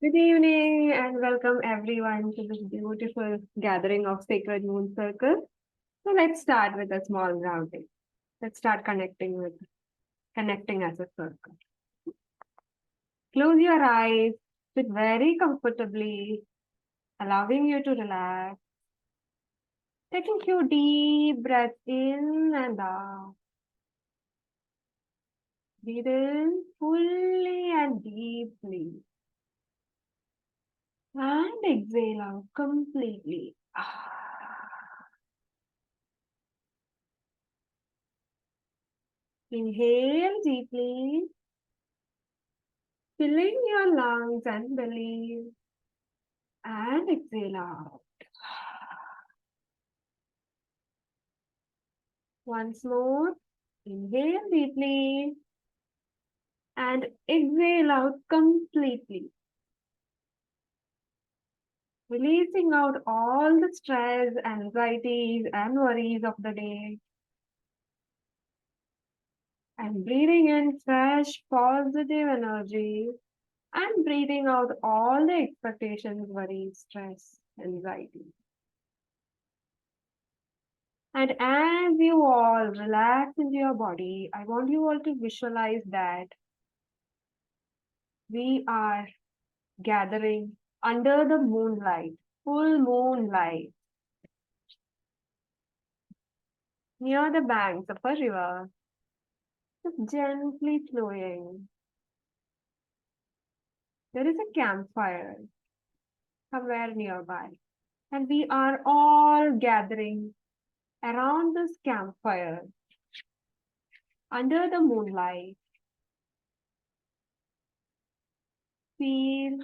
Good evening and welcome everyone to this beautiful gathering of Sacred Moon Circle. So let's start with a small grounding. Let's start connecting as a circle. Close your eyes, sit very comfortably, allowing you to relax. Taking few deep breaths in and out. Breathe in fully and deeply. And exhale out completely. Inhale deeply, filling your lungs and belly, and exhale out. Once more, inhale deeply and exhale out completely, releasing out all the stress, anxieties, and worries of the day, and breathing in fresh, positive energy, and breathing out all the expectations, worries, stress, anxiety. And as you all relax into your body, I want you all to visualize that we are gathering under the moonlight, full moonlight, near the banks of a river, just gently flowing. There is a campfire somewhere nearby, and we are all gathering around this campfire under the moonlight. Feel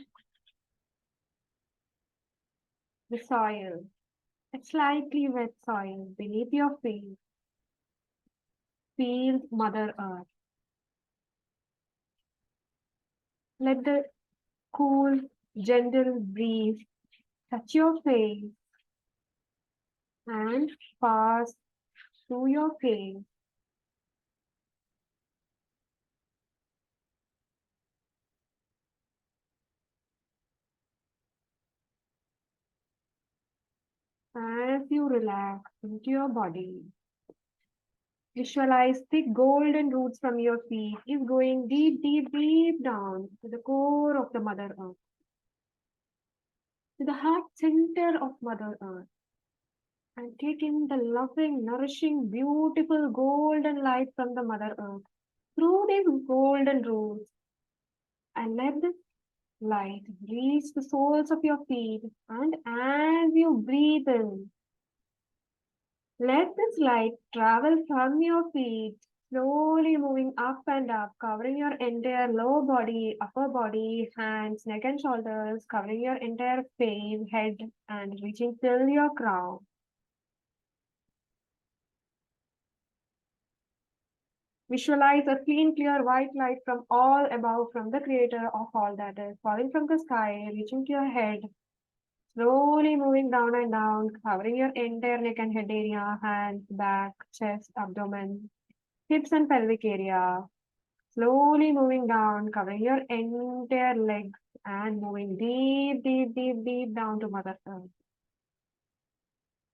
the soil, a slightly wet soil beneath your feet. Feel Mother Earth. Let the cool, gentle breeze touch your face and pass through your face as you relax into your body. Visualize thick golden roots from your feet is going deep, deep, deep down to the core of the Mother Earth, to the heart center of Mother Earth, and take in the loving, nourishing, beautiful golden light from the Mother Earth through these golden roots, and let this light reach the soles of your feet. And as you breathe in, let this light travel from your feet, slowly moving up and up, covering your entire lower body, upper body, hands, neck, and shoulders, covering your entire face, head, and reaching till your crown. Visualize a clean, clear white light from all above, from the creator of all that is, falling from the sky, reaching to your head, slowly moving down and down, covering your entire neck and head area, hands, back, chest, abdomen, hips and pelvic area. Slowly moving down, covering your entire legs and moving deep, deep, deep, deep down to Mother Earth.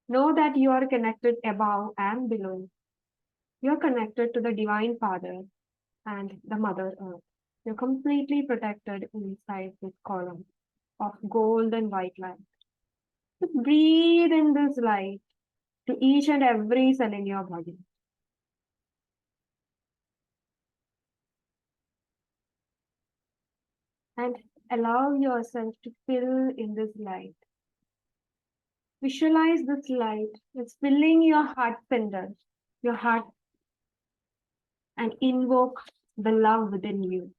Know that you are connected above and below. You are connected to the Divine Father and the Mother Earth. You're completely protected inside this column of gold and white light. Just breathe in this light to each and every cell in your body. And allow yourself to fill in this light. Visualize this light is filling your heart center, your heart, and invoke the love within you.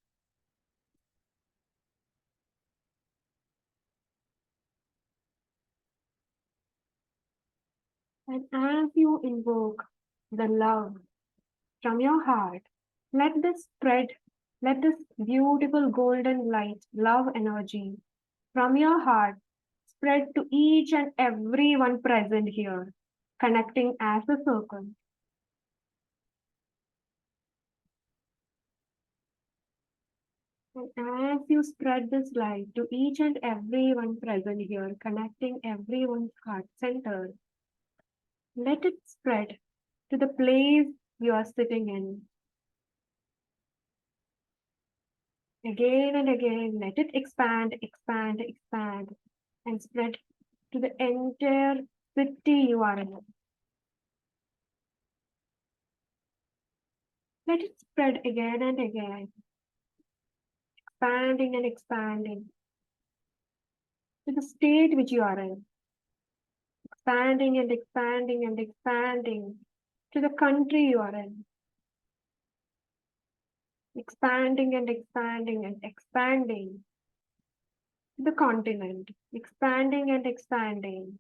And as you invoke the love from your heart, let this spread, let this beautiful golden light, love energy from your heart spread to each and every one present here, connecting as a circle. And as you spread this light to each and everyone present here, connecting everyone's heart center, let it spread to the place you are sitting in. Again and again, let it expand, expand, expand, and spread to the entire city you are in. Let it spread again and again, expanding and expanding to the state which you are in, expanding and expanding and expanding to the country you are in, expanding and expanding and expanding to the continent, expanding and expanding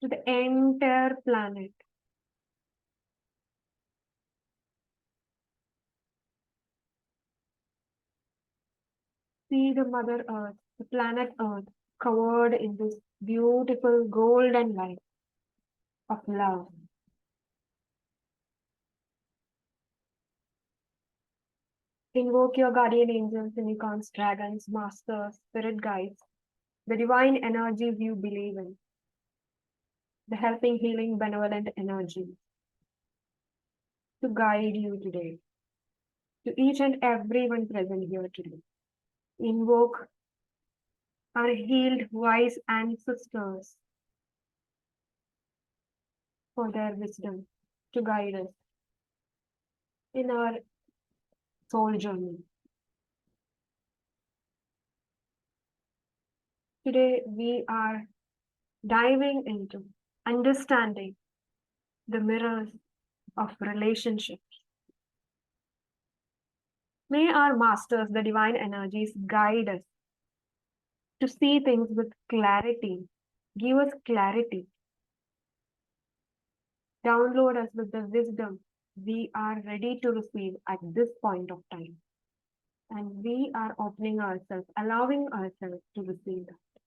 to the entire planet. See the Mother Earth, the planet Earth, covered in this beautiful golden light of love. Invoke your guardian angels, unicorns, dragons, masters, spirit guides, the divine energies you believe in, the helping, healing, benevolent energies to guide you today, to each and everyone present here today. Invoke our healed, wise ancestors for their wisdom to guide us in our soul journey. Today, we are diving into understanding the mirrors of relationships. May our masters, the divine energies, guide us to see things with clarity, give us clarity, download us with the wisdom we are ready to receive at this point of time. And we are opening ourselves, allowing ourselves to receive that.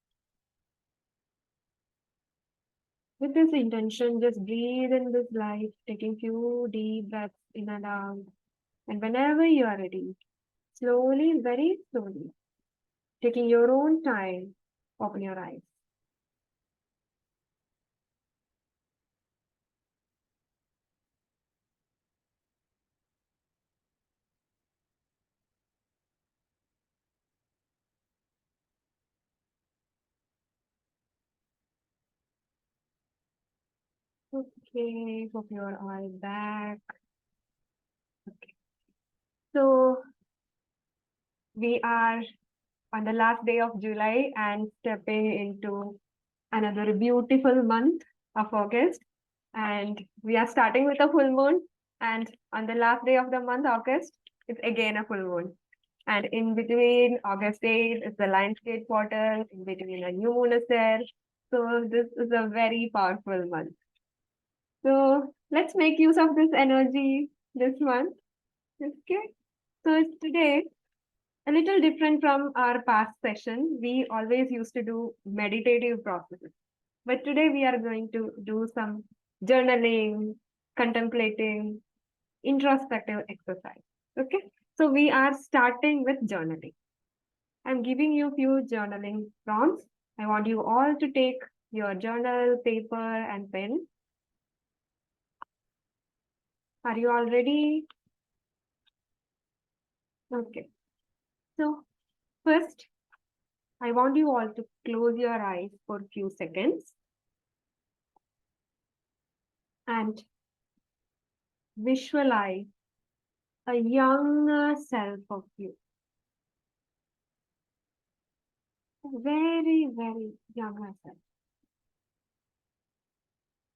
With this intention, just breathe in this light, taking few deep breaths in and out. And whenever you are ready, slowly, very slowly, taking your own time, open your eyes. Okay, hope your eyes back. Okay. So we are on the last day of July and stepping into another beautiful month of August. And we are starting with a full moon. And on the last day of the month, August, it's again a full moon. And in between August 8th is the Lionsgate portal, in between a new moon is there. So this is a very powerful month. So let's make use of this energy this month. Okay. So today, a little different from our past session. We always used to do meditative processes. But today we are going to do some journaling, contemplating, introspective exercise. Okay. So we are starting with journaling. I'm giving you a few journaling prompts. I want you all to take your journal, paper, and pen. Are you all ready? Okay. So first, I want you all to close your eyes for a few seconds and visualize a younger self of you. A very, very younger self.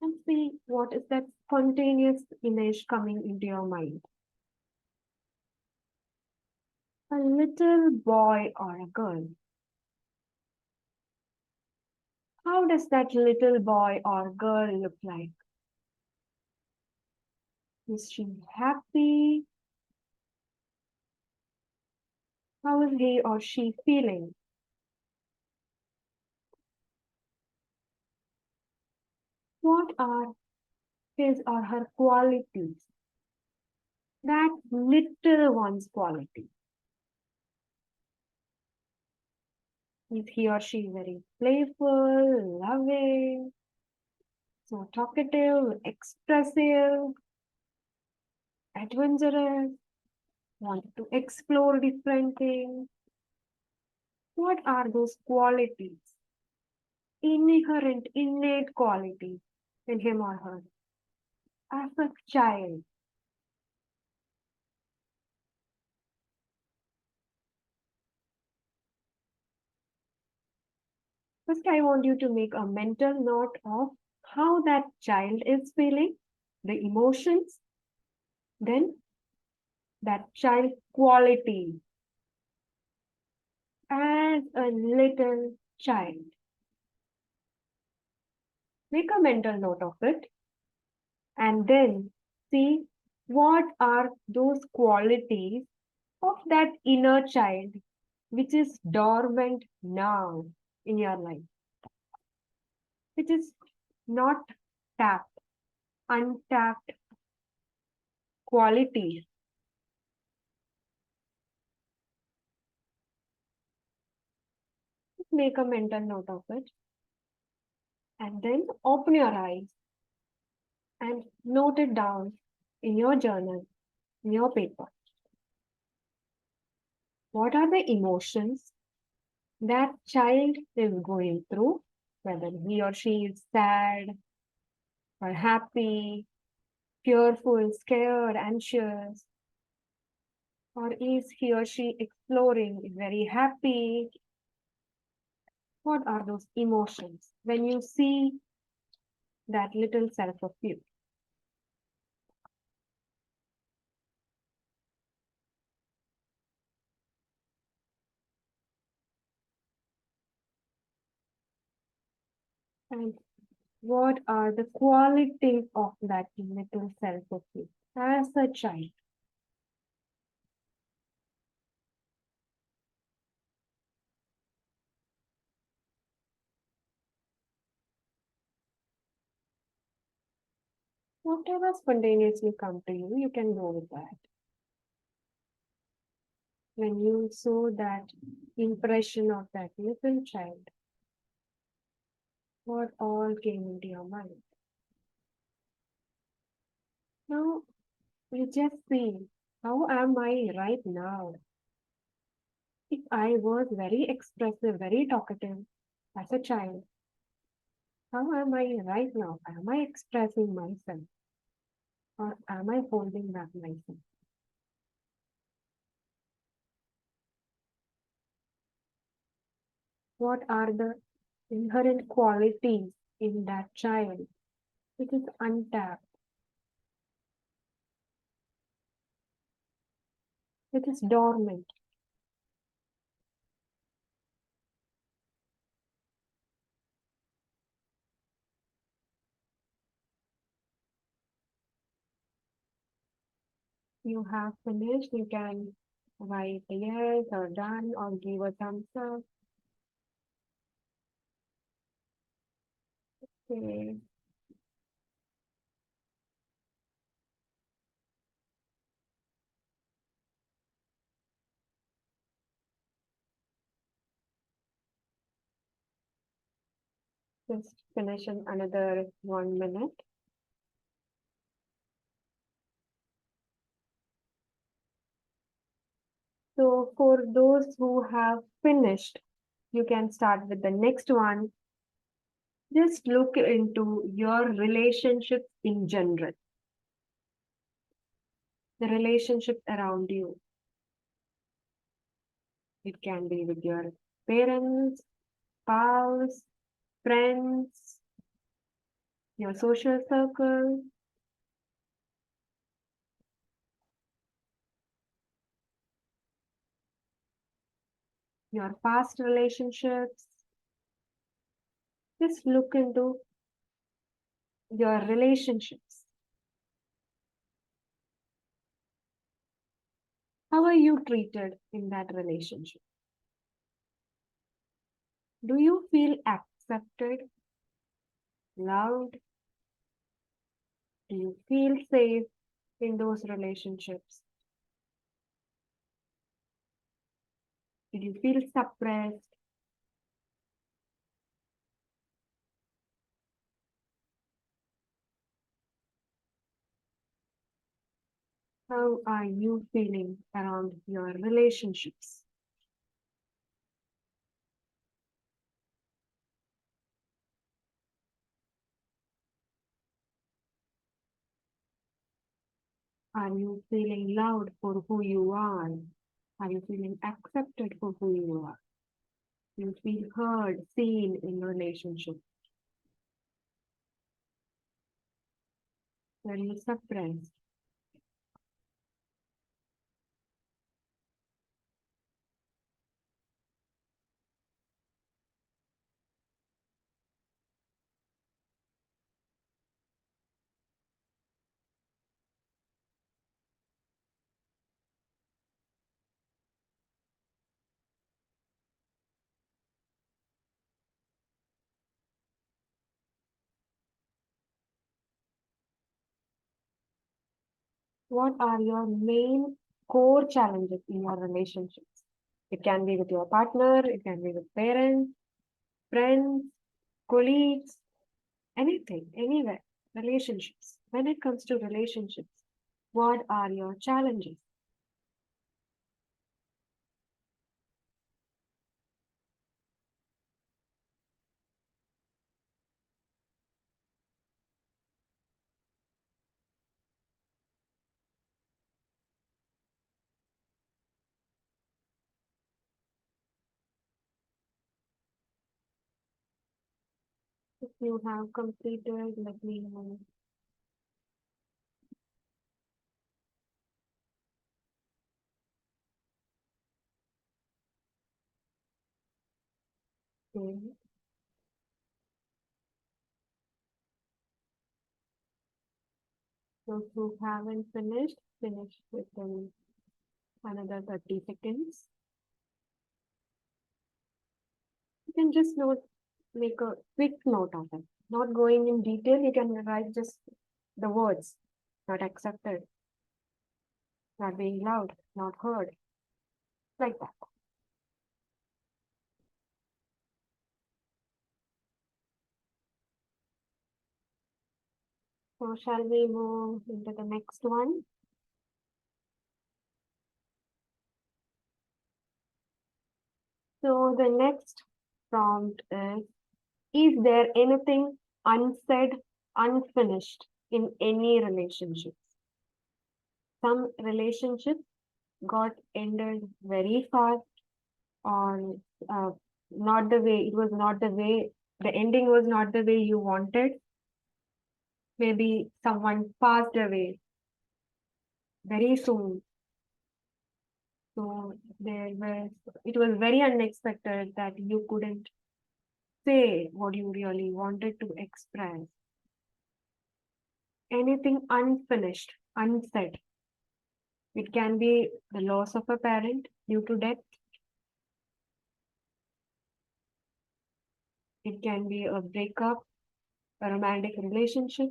And see what is that spontaneous image coming into your mind. A little boy or a girl. How does that little boy or girl look like? Is she happy? How is he or she feeling? What are his or her qualities? That little one's quality. Is he or she very playful, loving, so talkative, expressive, adventurous, wanted to explore different things? What are those qualities, inherent, innate qualities in him or her as a child? First, I want you to make a mental note of how that child is feeling, the emotions, then that child quality as a little child. Make a mental note of it and then see what are those qualities of that inner child which is dormant now in your life, which is not tapped, untapped qualities. Make a mental note of it and then open your eyes and note it down in your journal, in your paper. What are the emotions that child is going through, whether he or she is sad or happy, fearful, scared, anxious, or is he or she exploring, very happy? What are those emotions when you see that little self of you? And what are the qualities of that little self of you as a child? Whatever spontaneously come to you, you can go with that. When you saw that impression of that little child, what all came into your mind? Now you just see, how am I right now? If I was very expressive, very talkative as a child, how am I right now? Am I expressing myself or am I holding back myself? What are the inherent qualities in that child which is untapped, which is dormant? You have finished, you can write yes or done or give a thumbs up. Okay. Just finish in another 1 minute. So for those who have finished, you can start with the next one. Just look into your relationships in general, the relationships around you. It can be with your parents, spouse, friends, your social circle, your past relationships. Just look into your relationships. How are you treated in that relationship? Do you feel accepted, loved? Do you feel safe in those relationships? Did you feel suppressed? How are you feeling around your relationships? Are you feeling loud for who you are? Are you feeling accepted for who you are? Do you feel heard, seen in your relationship? Are you suppressed? What are your main core challenges in your relationships? It can be with your partner, it can be with parents, friends, colleagues, anything, anywhere. Relationships. When it comes to relationships, what are your challenges? If you have completed, let me know. Okay. Those who haven't finished, finish within another 30 seconds. You can just note, make a quick note of it. Not going in detail, you can write just the words. Not accepted, not being loud, not heard, like that. So shall we move into the next one? So the next prompt is there anything unsaid, unfinished in any relationships? Some relationships got ended very fast or not the way, it was not the way, the ending was not the way you wanted. Maybe someone passed away very soon. So it was very unexpected that you couldn't say what you really wanted to express. Anything unfinished, unsaid. It can be the loss of a parent due to death. It can be a breakup, a romantic relationship.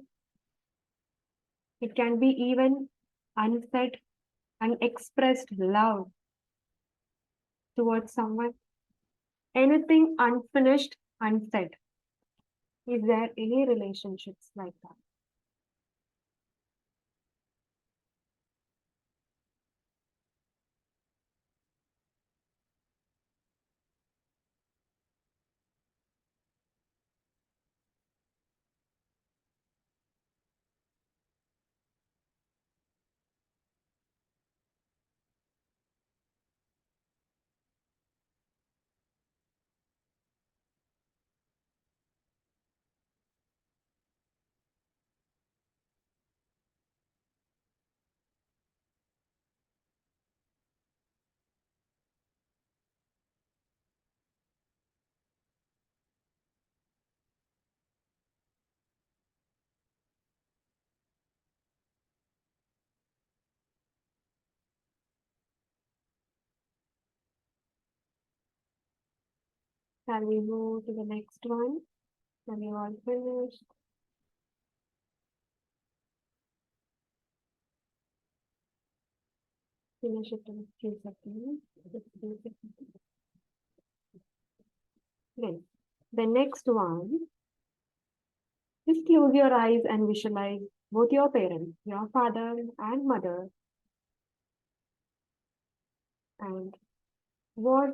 It can be even unsaid, unexpressed love towards someone. Anything unfinished, unsaid. Is there any relationships like that? Shall we move to the next one? Have you all finished? Finish it in a few seconds. Just a few seconds. Then the next one, just close your eyes and visualize both your parents, your father and mother, And what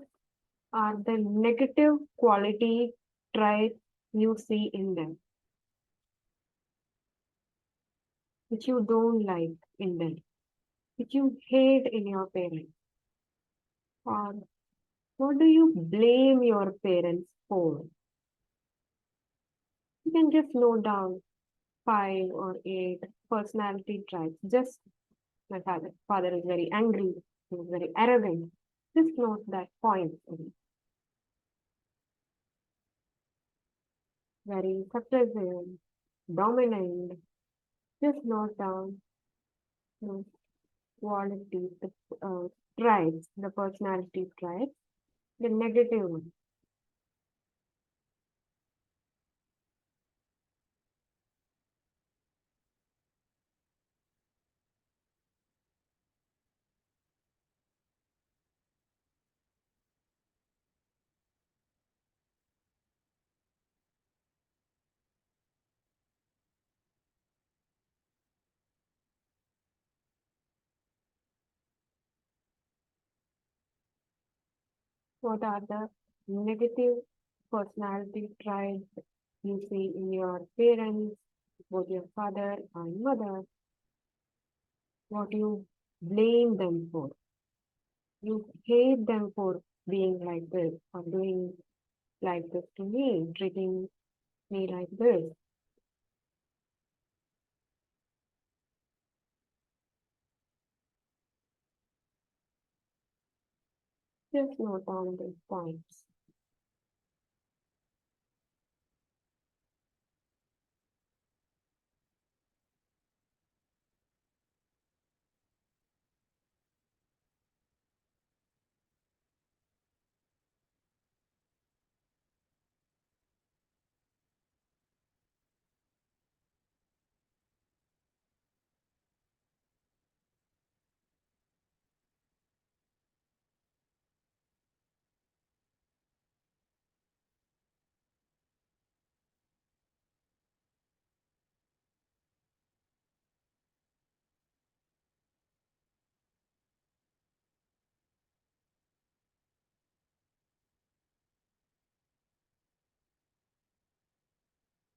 are the negative quality traits you see in them, which you don't like in them, which you hate in your parents? Or what do you blame your parents for? You can just note down 5 or 8 personality traits. Just my father is very angry, he is very arrogant. Just note that point. Very suppressive, dominant. Just note down the qualities, the traits, the personality traits, the negative one. What are the negative personality traits you see in your parents, both your father and mother? What you blame them for? You hate them for being like this or doing like this to me, treating me like this. Just note down these points.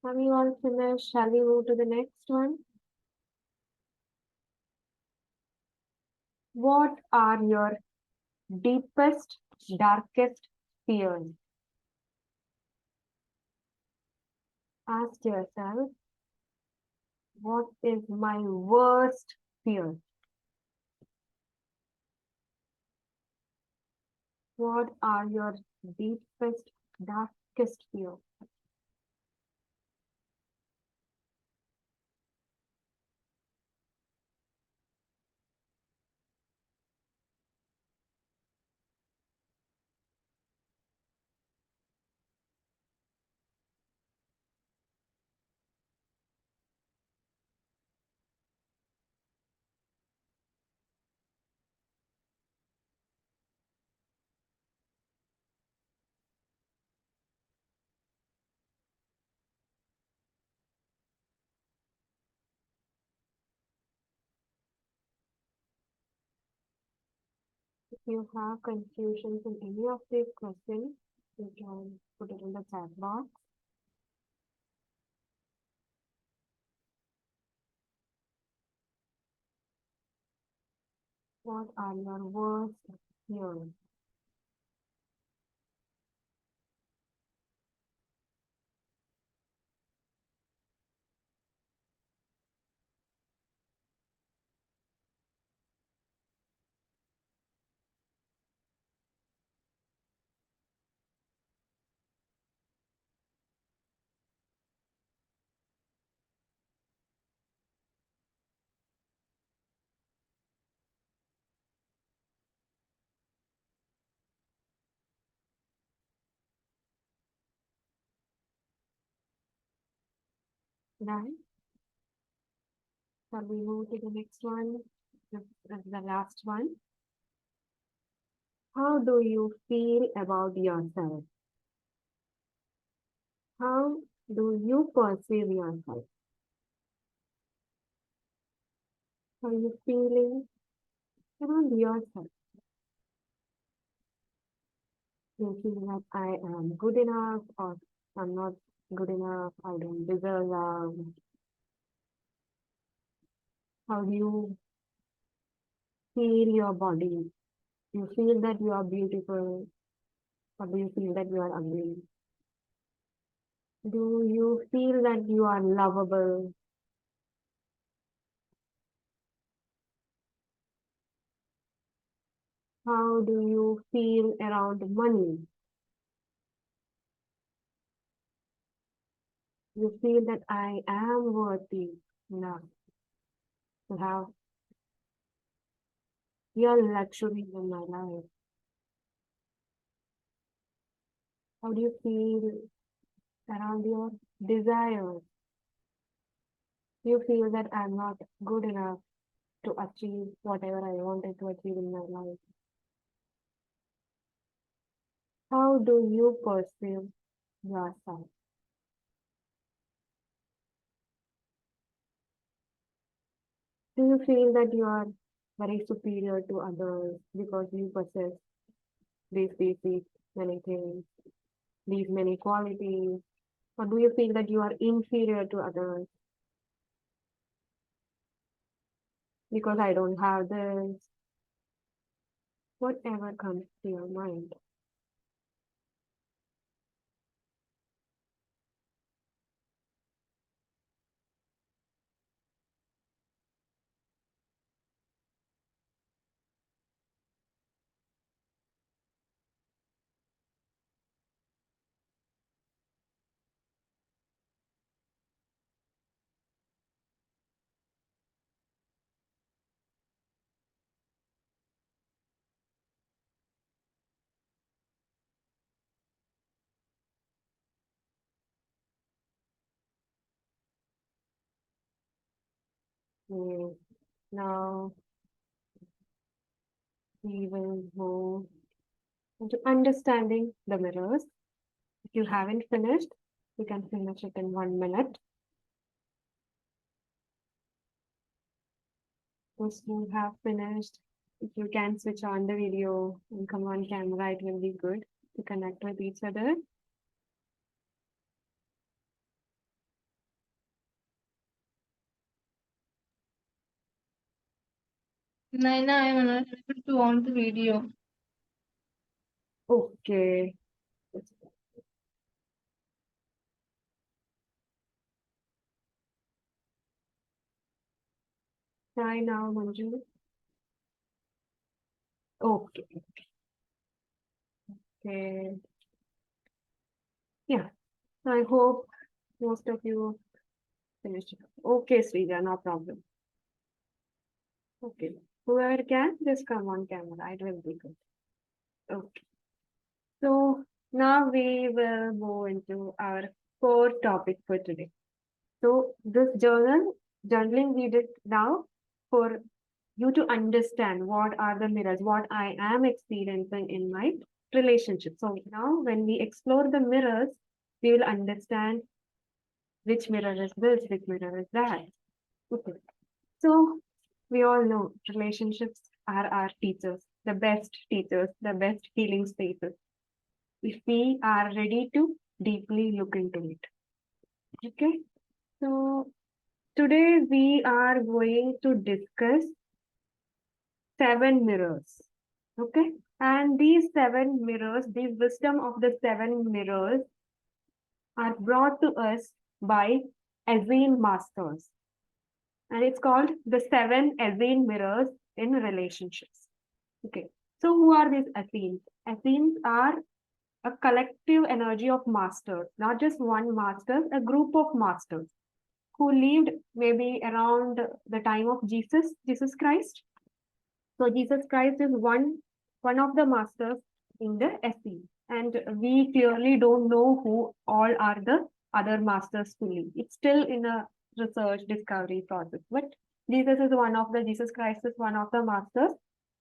Have you all finished? Shall we move to the next one? What are your deepest, darkest fears? Ask yourself, what is my worst fear? What are your deepest, darkest fears? If you have confusions in any of these questions, you can put it in the chat box. What are your worst fears? Right? Shall we move to the next one? The last one. How do you feel about yourself? How do you perceive yourself? How are you feeling around yourself? You feel that I am good enough or I'm not good enough, I don't deserve love. How do you feel your body? You feel that you are beautiful or do you feel that you are ugly? Do you feel that you are lovable? How do you feel around money? You feel that I am worthy enough to have your luxury in my life. How do you feel around your desires? You feel that I'm not good enough to achieve whatever I wanted to achieve in my life. How do you perceive yourself? Do you feel that you are very superior to others because you possess these many things, these many qualities? Or do you feel that you are inferior to others because I don't have this? Whatever comes to your mind. Mm, Now we will move into understanding the mirrors. If you haven't finished, you can finish it in 1 minute. Once you have finished, if you can switch on the video and come on camera, it will be good to connect with each other. Naina, I am not able to on the video. Okay. Try now, Manju. Okay. Okay. Yeah. I hope most of you finished. Okay, Srija, no problem. Okay. Whoever can, just come on camera. It will be good. Okay. So now we will move into our core topic for today. So this journaling we did now for you to understand what are the mirrors, what I am experiencing in my relationship. So now when we explore the mirrors, we will understand which mirror is this, which mirror is that. Okay. So we all know relationships are our teachers, the best healing spaces. If we are ready to deeply look into it. Okay. So today we are going to discuss 7 mirrors. Okay. And these 7 mirrors, the wisdom of the 7 mirrors are brought to us by Essene masters. And it's called the 7 Essene mirrors in relationships. Okay. So who are these Essenes? Essenes are a collective energy of masters, not just one master, a group of masters who lived maybe around the time of Jesus Christ. So Jesus Christ is one of the masters in the SE. And we clearly don't know who all are the other masters fully. It's still in a research discovery process. But Jesus Christ is one of the masters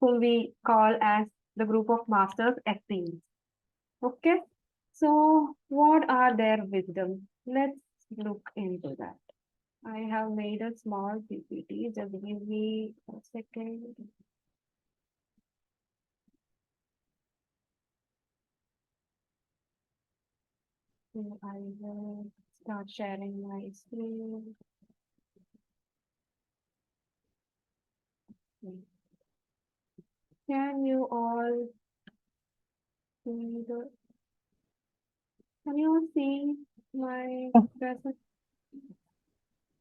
whom we call as the group of masters SEs. Okay. So what are their wisdom? Let's look into that. I have made a small PPT. Just give me a second. So I will start sharing my screen. Can you all see the, can you all see my present?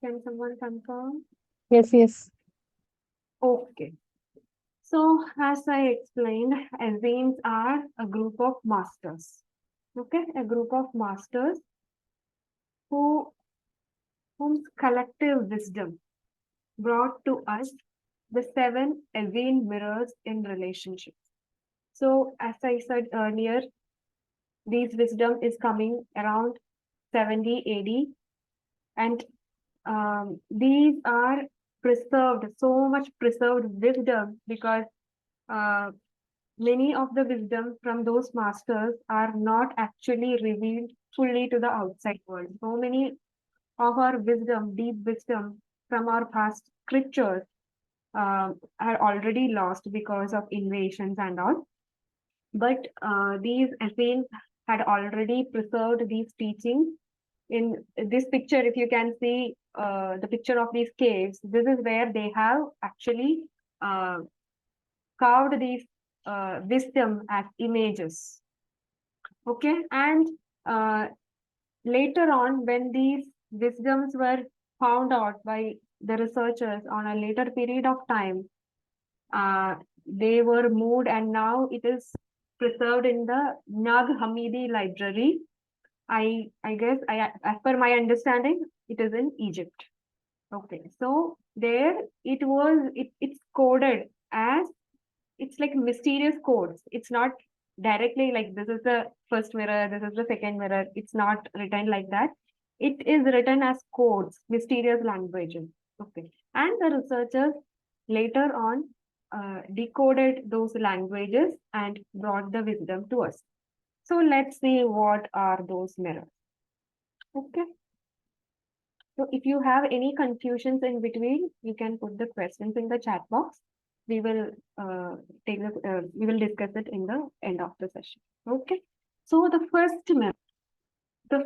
Can someone confirm? Yes, yes. Okay. So as I explained, Essenes are a group of masters. Okay, a group of masters who whose collective wisdom brought to us the seven Essene mirrors in relationships. So as I said earlier, these wisdom is coming around 70 AD, and these are preserved, so much preserved wisdom because uh, many of the wisdom from those masters are not actually revealed fully to the outside world. So many of our wisdom, deep wisdom from our past scriptures are already lost because of invasions and all. But these Essenes had already preserved these teachings. In this picture, if you can see the picture of these caves, this is where they have actually uh, carved these wisdom as images. Okay, and uh, later on, when these wisdoms were found out by the researchers on a later period of time, they were moved, and now it is preserved in the Nag Hammadi library. I guess as per my understanding, it is in Egypt. Okay, so there it's coded as, it's like mysterious codes. It's not directly like this is the first mirror, this is the second mirror. It's not written like that. It is written as codes, mysterious languages. Okay. And the researchers later on decoded those languages and brought the wisdom to us. So let's see what are those mirrors. Okay. So if you have any confusions in between, you can put the questions in the chat box. We will we will discuss it in the end of the session. Okay. So the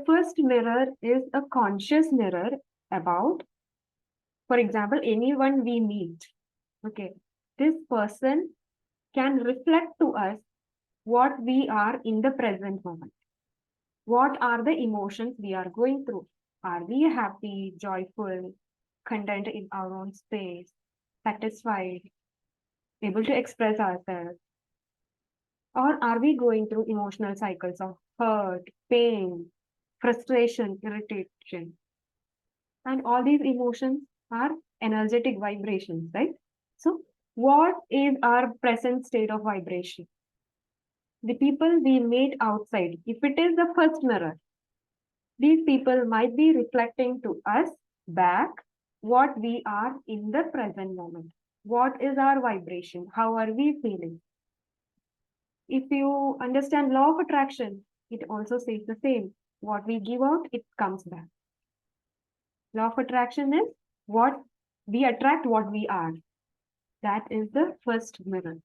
first mirror is a conscious mirror about, for example, anyone we meet. Okay. This person can reflect to us what we are in the present moment. What are the emotions we are going through? Are we happy, joyful, content in our own space, satisfied, able to express ourselves? Or are we going through emotional cycles of hurt, pain, frustration, irritation? And all these emotions are energetic vibrations, right? So, what is our present state of vibration? The people we meet outside, if it is the first mirror, these people might be reflecting to us back what we are in the present moment. What is our vibration? How are we feeling? If you understand law of attraction, it also says the same. What we give out, it comes back. Law of attraction is what we attract what we are. That is the first mirror.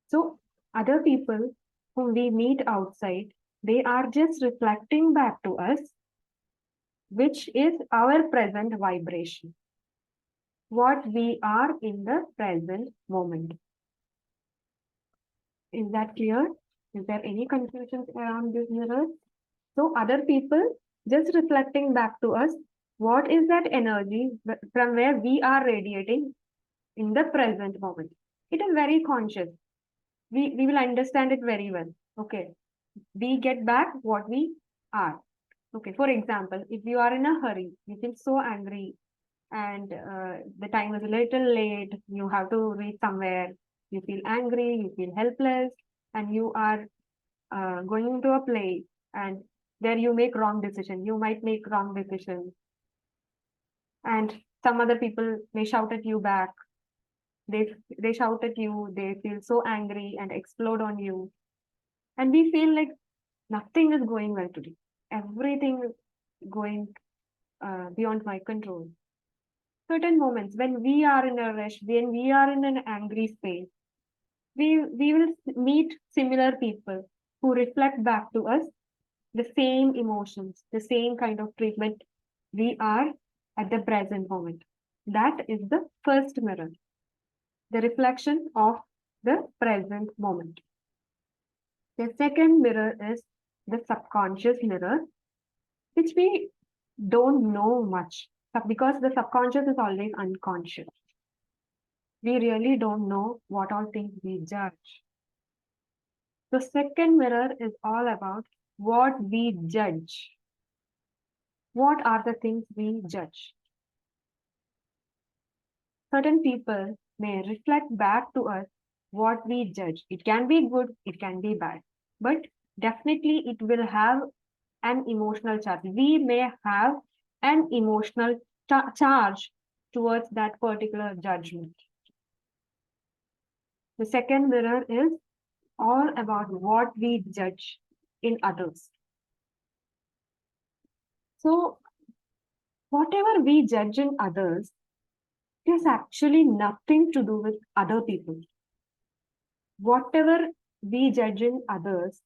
So other people whom we meet outside, they are just reflecting back to us, which is our present vibration, what we are in the present moment. Is that clear? Is there any confusion around these mirrors? So other people just reflecting back to us, what is that energy from where we are radiating in the present moment? It is very conscious. We will understand it very well. Okay. We get back what we are. Okay. For example, if you are in a hurry, you feel so angry, and the time is a little late, you have to reach somewhere, you feel angry, you feel helpless, and you are going into a place, and there you make wrong decision. You might make wrong decisions, and some other people may shout at you back. They shout at you, they feel so angry and explode on you. And we feel like nothing is going well today. Everything is going beyond my control. Certain moments when we are in a rush, when we are in an angry space, we will meet similar people who reflect back to us the same emotions, the same kind of treatment we are at the present moment. That is the first mirror, the reflection of the present moment. The second mirror is the subconscious mirror, which we don't know much because the subconscious is always unconscious. We really don't know what all things we judge. The second mirror is all about what we judge. What are the things we judge? Certain people may reflect back to us what we judge. It can be good, it can be bad, but definitely it will have an emotional charge. We may have an emotional charge towards that particular judgment. The second mirror is all about what we judge in others. So, whatever we judge in others, there's actually nothing to do with other people. Whatever we judge in others,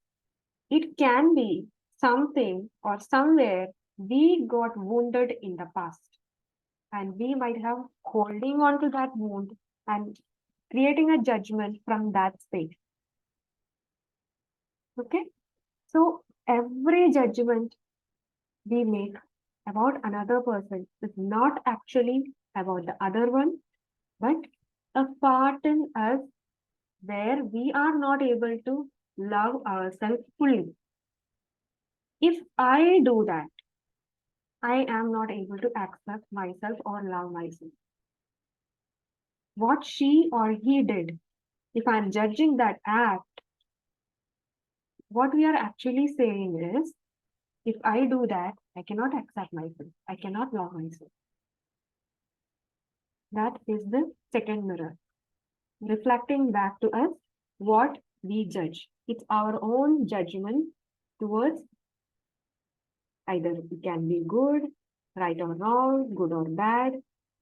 it can be something or somewhere we got wounded in the past. And we might have holding on to that wound and creating a judgment from that space. Okay? So every judgment we make about another person is not actually about the other one, but a part in us where we are not able to love ourselves fully. If I do that, I am not able to accept myself or love myself. What she or he did, if I'm judging that act, what we are actually saying is, if I do that, I cannot accept myself. I cannot love myself. That is the second mirror, reflecting back to us what we judge. It's our own judgment towards either it can be good, right or wrong, good or bad,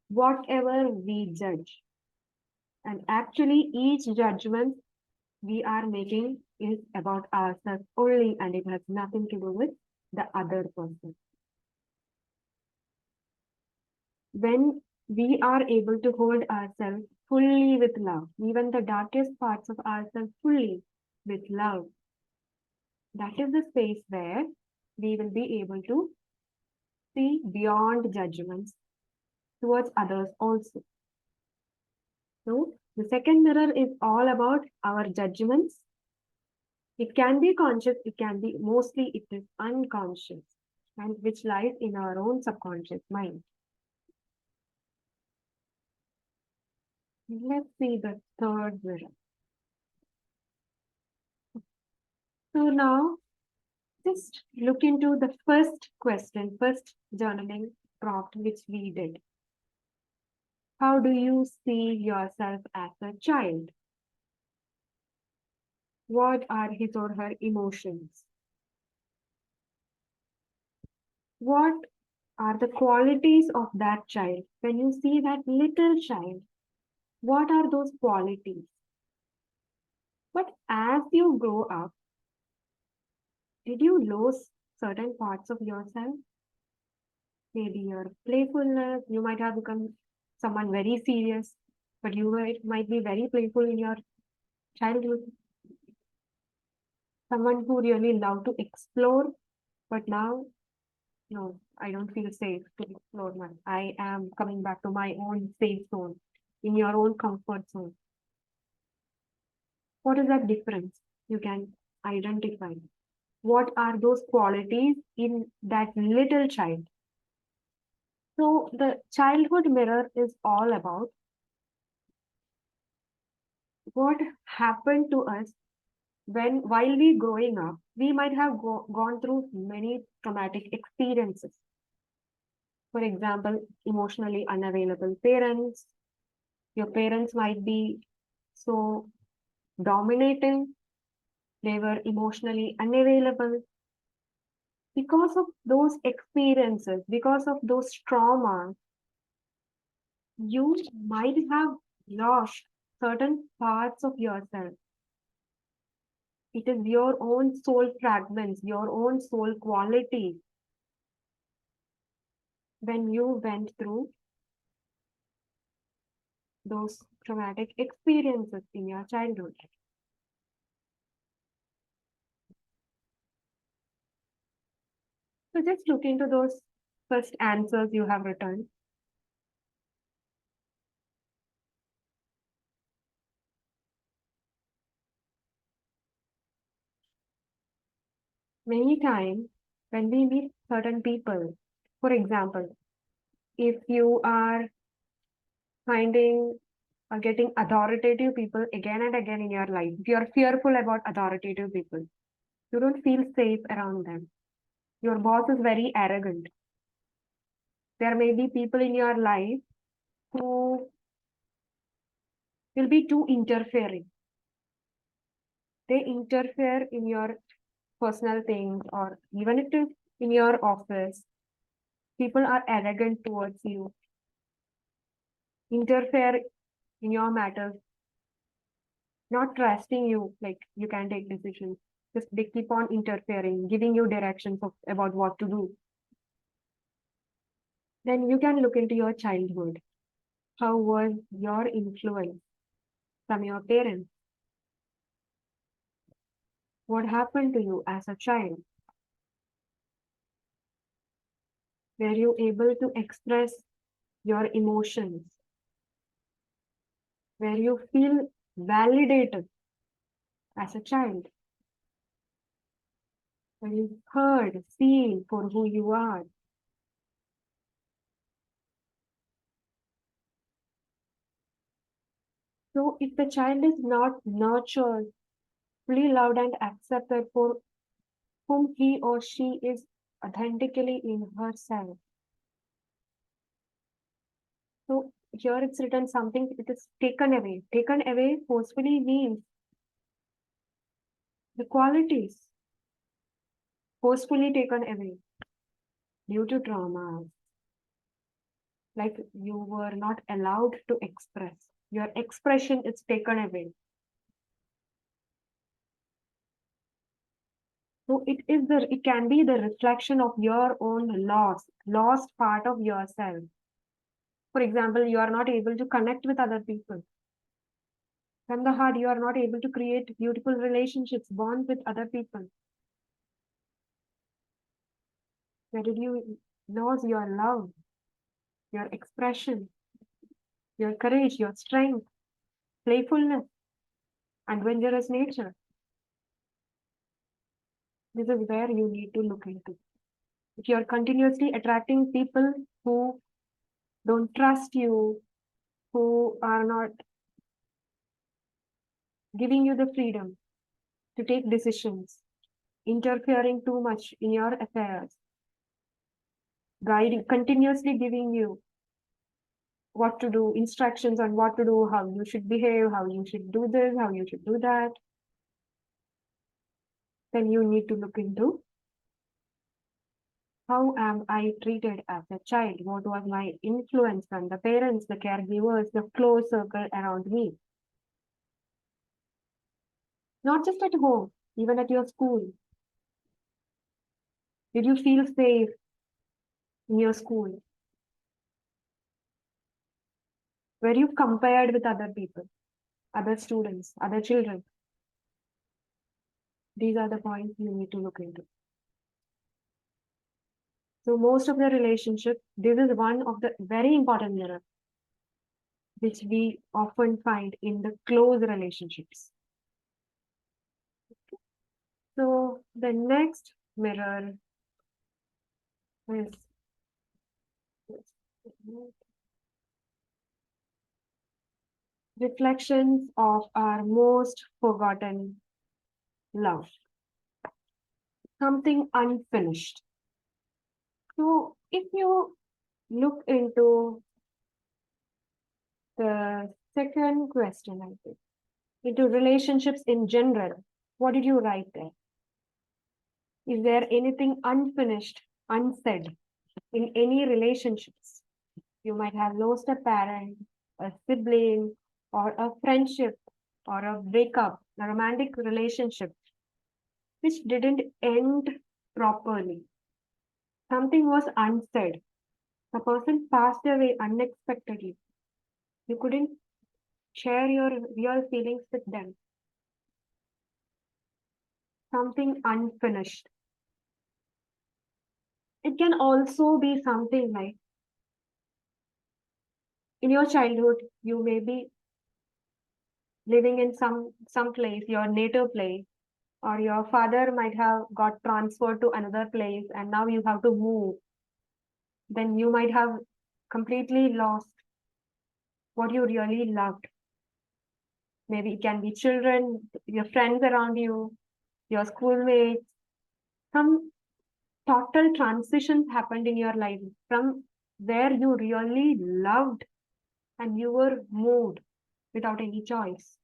whatever we judge. And actually, each judgment we are making is about ourselves only, and it has nothing to do with the other person. When we are able to hold ourselves fully with love, even the darkest parts of ourselves fully with love, that is the space where we will be able to see beyond judgments towards others also. So, the second mirror is all about our judgments. It can be conscious, it can be mostly it is unconscious, and which lies in our own subconscious mind. Let's see the third mirror. So now just look into the first question, first journaling prompt which we did. How do you see yourself as a child? What are his or her emotions? What are the qualities of that child? When you see that little child, what are those qualities? But as you grow up, did you lose certain parts of yourself? Maybe your playfulness, you might have become someone very serious, but you might be very playful in your childhood. Someone who really loved to explore, but now, no, I don't feel safe to explore much. I am coming back to my own safe zone, in your own comfort zone. What is that difference? You can identify. What are those qualities in that little child? So the childhood mirror is all about what happened to us when while we growing up, we might have gone through many traumatic experiences. For example, emotionally unavailable parents. Your parents might be so dominating, they were emotionally unavailable. Because of those experiences, because of those traumas, you might have lost certain parts of yourself. It is your own soul fragments, your own soul quality when you went through those traumatic experiences in your childhood. So just look into those first answers you have written. Many times when we meet certain people, for example, if you are finding or getting authoritative people again and again in your life, if you are fearful about authoritative people, you don't feel safe around them. Your boss is very arrogant. There may be people in your life who will be too interfering. They interfere in your personal things, or even if it is in your office, people are arrogant towards you, interfere in your matters, not trusting you, like you can take decisions. Just they keep on interfering, giving you directions about what to do. Then you can look into your childhood. How was your influence from your parents? What happened to you as a child? Were you able to express your emotions? Where you feel validated as a child? Were you heard, seen for who you are? So if the child is not nurtured, fully loved and accepted for whom he or she is authentically in herself. So here it's written something, it is taken away. Taken away forcefully means the qualities forcefully taken away due to trauma, like you were not allowed to express. Your expression is taken away. So it can be the reflection of your own lost part of yourself. For example, you are not able to connect with other people. From the heart, you are not able to create beautiful relationships, bonds with other people. Where did you lose your love, your expression, your courage, your strength, playfulness, adventurous nature? This is where you need to look into. If you are continuously attracting people who don't trust you, who are not giving you the freedom to take decisions, interfering too much in your affairs, guiding, continuously giving you what to do, instructions on what to do, how you should behave, how you should do this, how you should do that, then you need to look into how am I treated as a child? What was my influence from the parents, the caregivers, the close circle around me? Not just at home, even at your school. Did you feel safe in your school? Were you compared with other people, other students, other children? These are the points you need to look into. So most of the relationships, this is one of the very important mirror which we often find in the close relationships. So the next mirror is reflections of our most forgotten love, something unfinished. So if you look into the second question, I think, into relationships in general, what did you write there? Is there anything unfinished, unsaid in any relationships? You might have lost a parent, a sibling, or a friendship, or a breakup, a romantic relationship. which didn't end properly. Something was unsaid. The person passed away unexpectedly. You couldn't share your real feelings with them. Something unfinished. It can also be something like in your childhood, you may be living in some place, your native place, or your father might have got transferred to another place and now you have to move. Then you might have completely lost what you really loved. Maybe it can be children, your friends around you, your schoolmates. Some total transitions happened in your life from where you really loved and you were moved without any choice.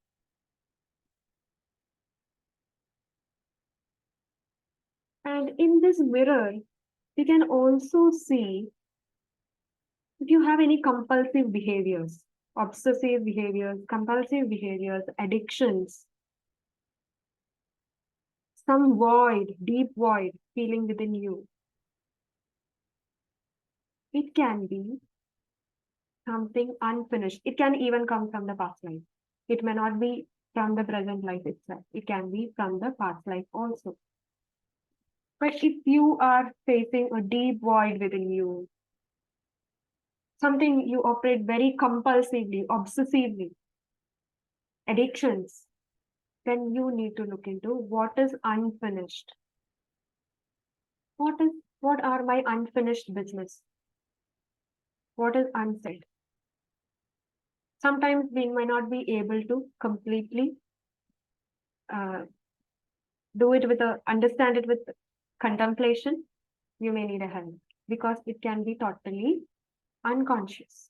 And in this mirror, you can also see if you have any compulsive behaviors, obsessive behaviors, compulsive behaviors, addictions, some void, deep void feeling within you. It can be something unfinished. It can even come from the past life. It may not be from the present life itself. It can be from the past life also. But if you are facing a deep void within you, something you operate very compulsively, obsessively, addictions, then you need to look into what is unfinished. What are my unfinished business? What is unsaid? Sometimes we might not be able to completely uh, do it with a understand it with contemplation. You may need a help because it can be totally unconscious.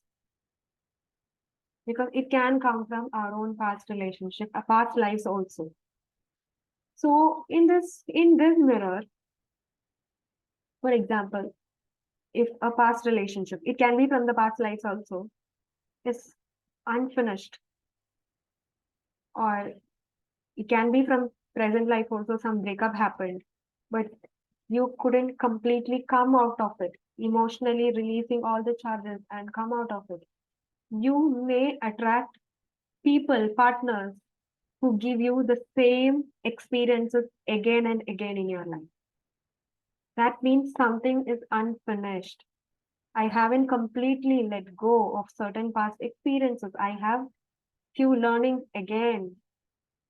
Because it can come from our own past relationship, our past lives also. So in this mirror, for example, if a past relationship, it can be from the past lives also, is unfinished, or it can be from present life also, some breakup happened, but you couldn't completely come out of it, emotionally releasing all the charges and come out of it. You may attract people, partners who give you the same experiences again and again in your life. That means something is unfinished. I haven't completely let go of certain past experiences. I have few learnings again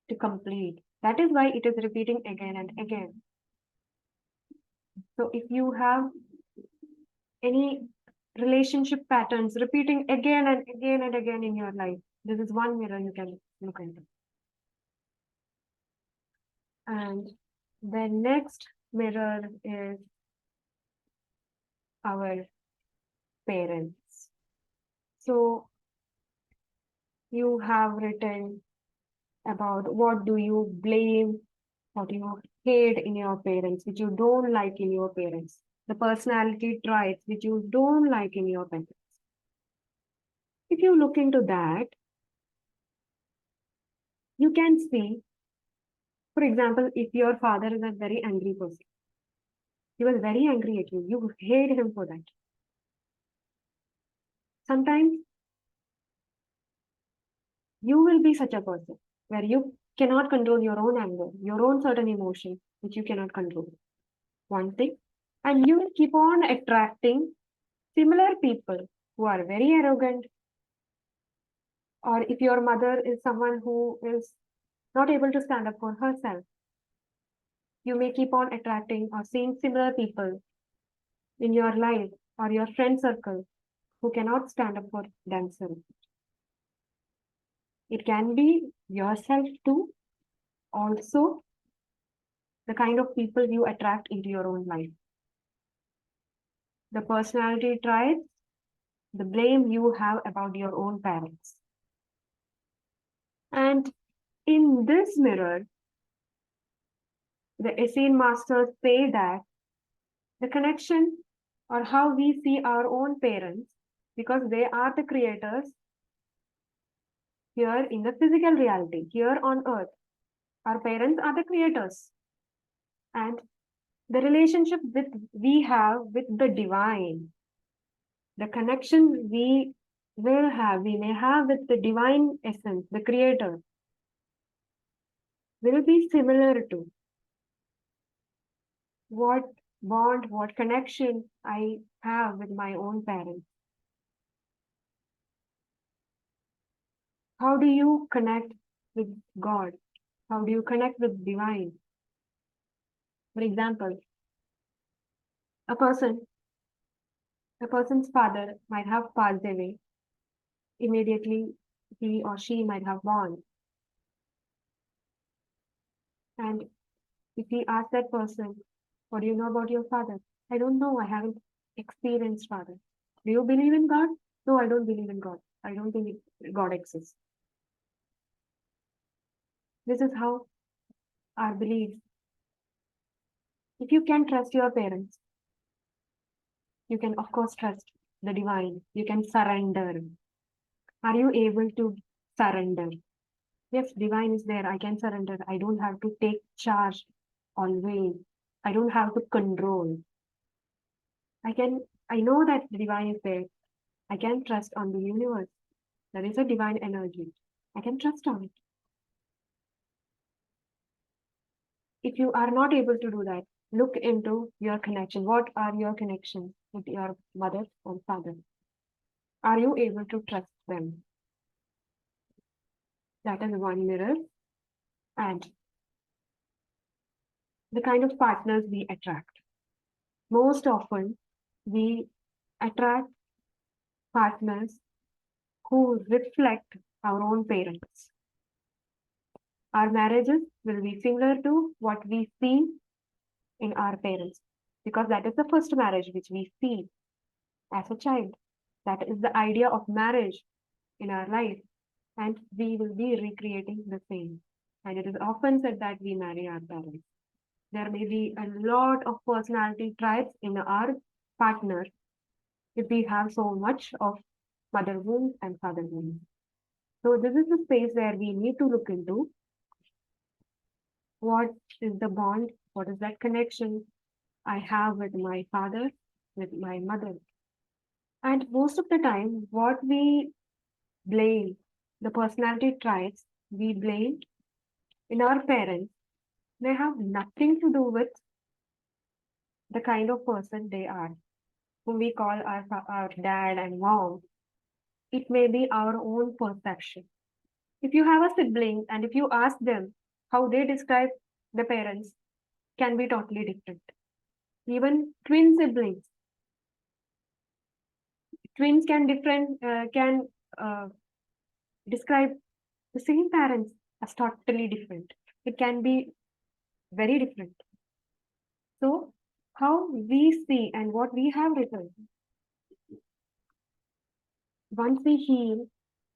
to complete. That is why it is repeating again and again. So if you have any relationship patterns repeating again and again and again in your life, this is one mirror you can look into. And the next mirror is our parents. So you have written about what do you blame, what you hate in your parents, which you don't like in your parents, the personality traits which you don't like in your parents. If you look into that, you can see, for example, if your father is a very angry person, he was very angry at you, you hate him for that. Sometimes you will be such a person where you cannot control your own anger, your own certain emotion, which you cannot control. One thing. And you will keep on attracting similar people who are very arrogant, or if your mother is someone who is not able to stand up for herself, you may keep on attracting or seeing similar people in your life or your friend circle who cannot stand up for themselves. It can be yourself too, also the kind of people you attract into your own life. The personality traits, the blame you have about your own parents. And in this mirror, the Essene masters say that the connection or how we see our own parents, because they are the creators here in the physical reality, here on earth. Our parents are the creators. and the relationship with we have with the divine, the connection we may have with the divine essence, the creator, will be similar to what bond, what connection I have with my own parents. How do you connect with God? How do you connect with divine? For example, a person, a person's father might have passed away. Immediately, he or she might have born. And if we ask that person, what do you know about your father? I don't know. I haven't experienced father. Do you believe in God? No, I don't believe in God. I don't think God exists. This is how our beliefs. If you can trust your parents, you can, of course, trust the divine. You can surrender. Are you able to surrender? Yes, divine is there. I can surrender. I don't have to take charge always. I don't have to control. I know that the divine is there. I can trust on the universe. There is a divine energy. I can trust on it. If you are not able to do that, look into your connection. What are your connections with your mother and father? Are you able to trust them? That is one mirror. And the kind of partners we attract. Most often, we attract partners who reflect our own parents. Our marriages will be similar to what we see in our parents because that is the first marriage which we see as a child. That is the idea of marriage in our life, and we will be recreating the same. And it is often said that we marry our parents. There may be a lot of personality traits in our partner if we have so much of mother wounds and father wounds. So this is the space where we need to look into what is the bond, what is that connection I have with my father, with my mother. And most of the time, what we blame, the personality traits we blame in our parents, they have nothing to do with the kind of person they are, whom we call our dad and mom. It may be our own perception. If you have a sibling and if you ask them how they describe the parents, can be totally different. Even twin siblings, twins can describe the same parents as totally different. It can be very different. So, how we see and what we have written, once we heal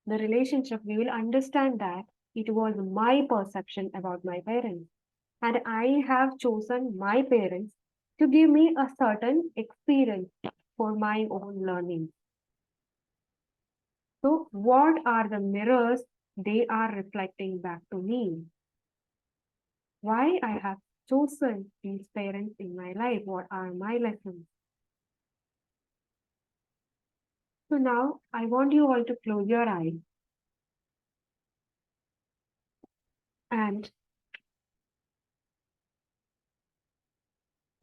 the relationship, we will understand that it was my perception about my parents. And I have chosen my parents to give me a certain experience for my own learning. So, what are the mirrors they are reflecting back to me? Why I have chosen these parents in my life? What are my lessons? So now I want you all to close your eyes and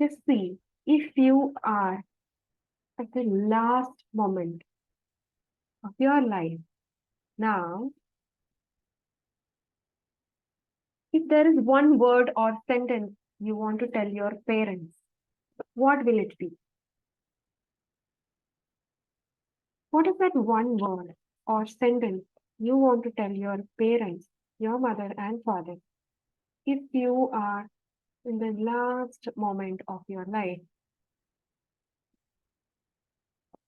just see if you are at the last moment of your life. Now, if there is one word or sentence you want to tell your parents, what will it be? What is that one word or sentence you want to tell your parents, your mother and father, if you are in the last moment of your life?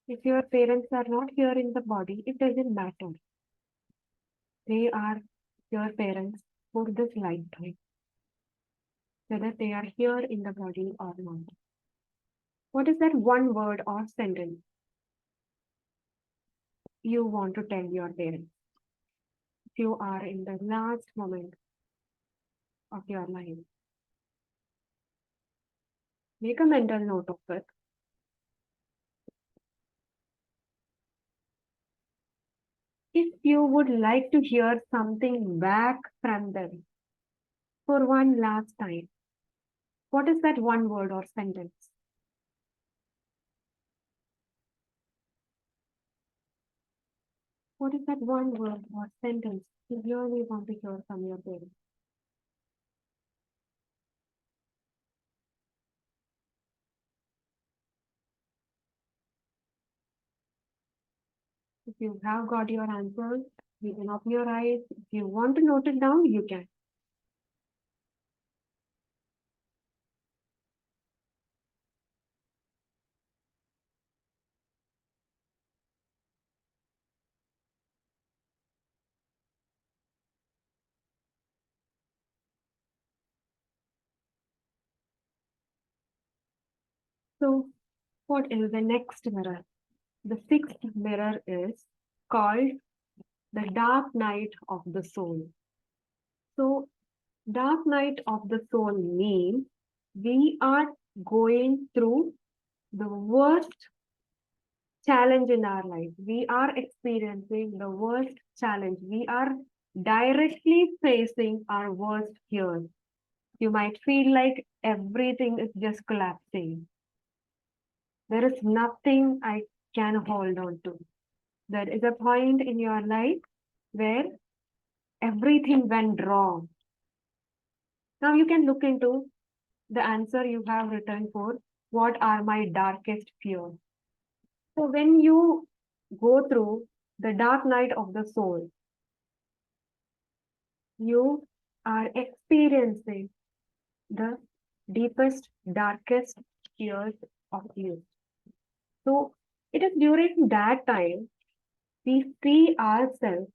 If your parents are not here in the body, it doesn't matter. They are your parents for this lifetime, whether they are here in the body or not. What is that one word or sentence you want to tell your parents if you are in the last moment of your life? Make a mental note of it. If you would like to hear something back from them for one last time, what is that one word or sentence? What is that one word or sentence you really want to hear from your parents? If you have got your answers, you can open your eyes. If you want to note it down, you can. So, what is the next mirror? The sixth mirror is called the dark night of the soul. So, dark night of the soul means we are going through the worst challenge in our life. We are experiencing the worst challenge. We are directly facing our worst fears. You might feel like everything is just collapsing. There is nothing I can hold on to. There is a point in your life where everything went wrong. Now you can look into the answer you have written for what are my darkest fears. So when you go through the dark night of the soul, you are experiencing the deepest, darkest fears of you. So it is during that time we see ourselves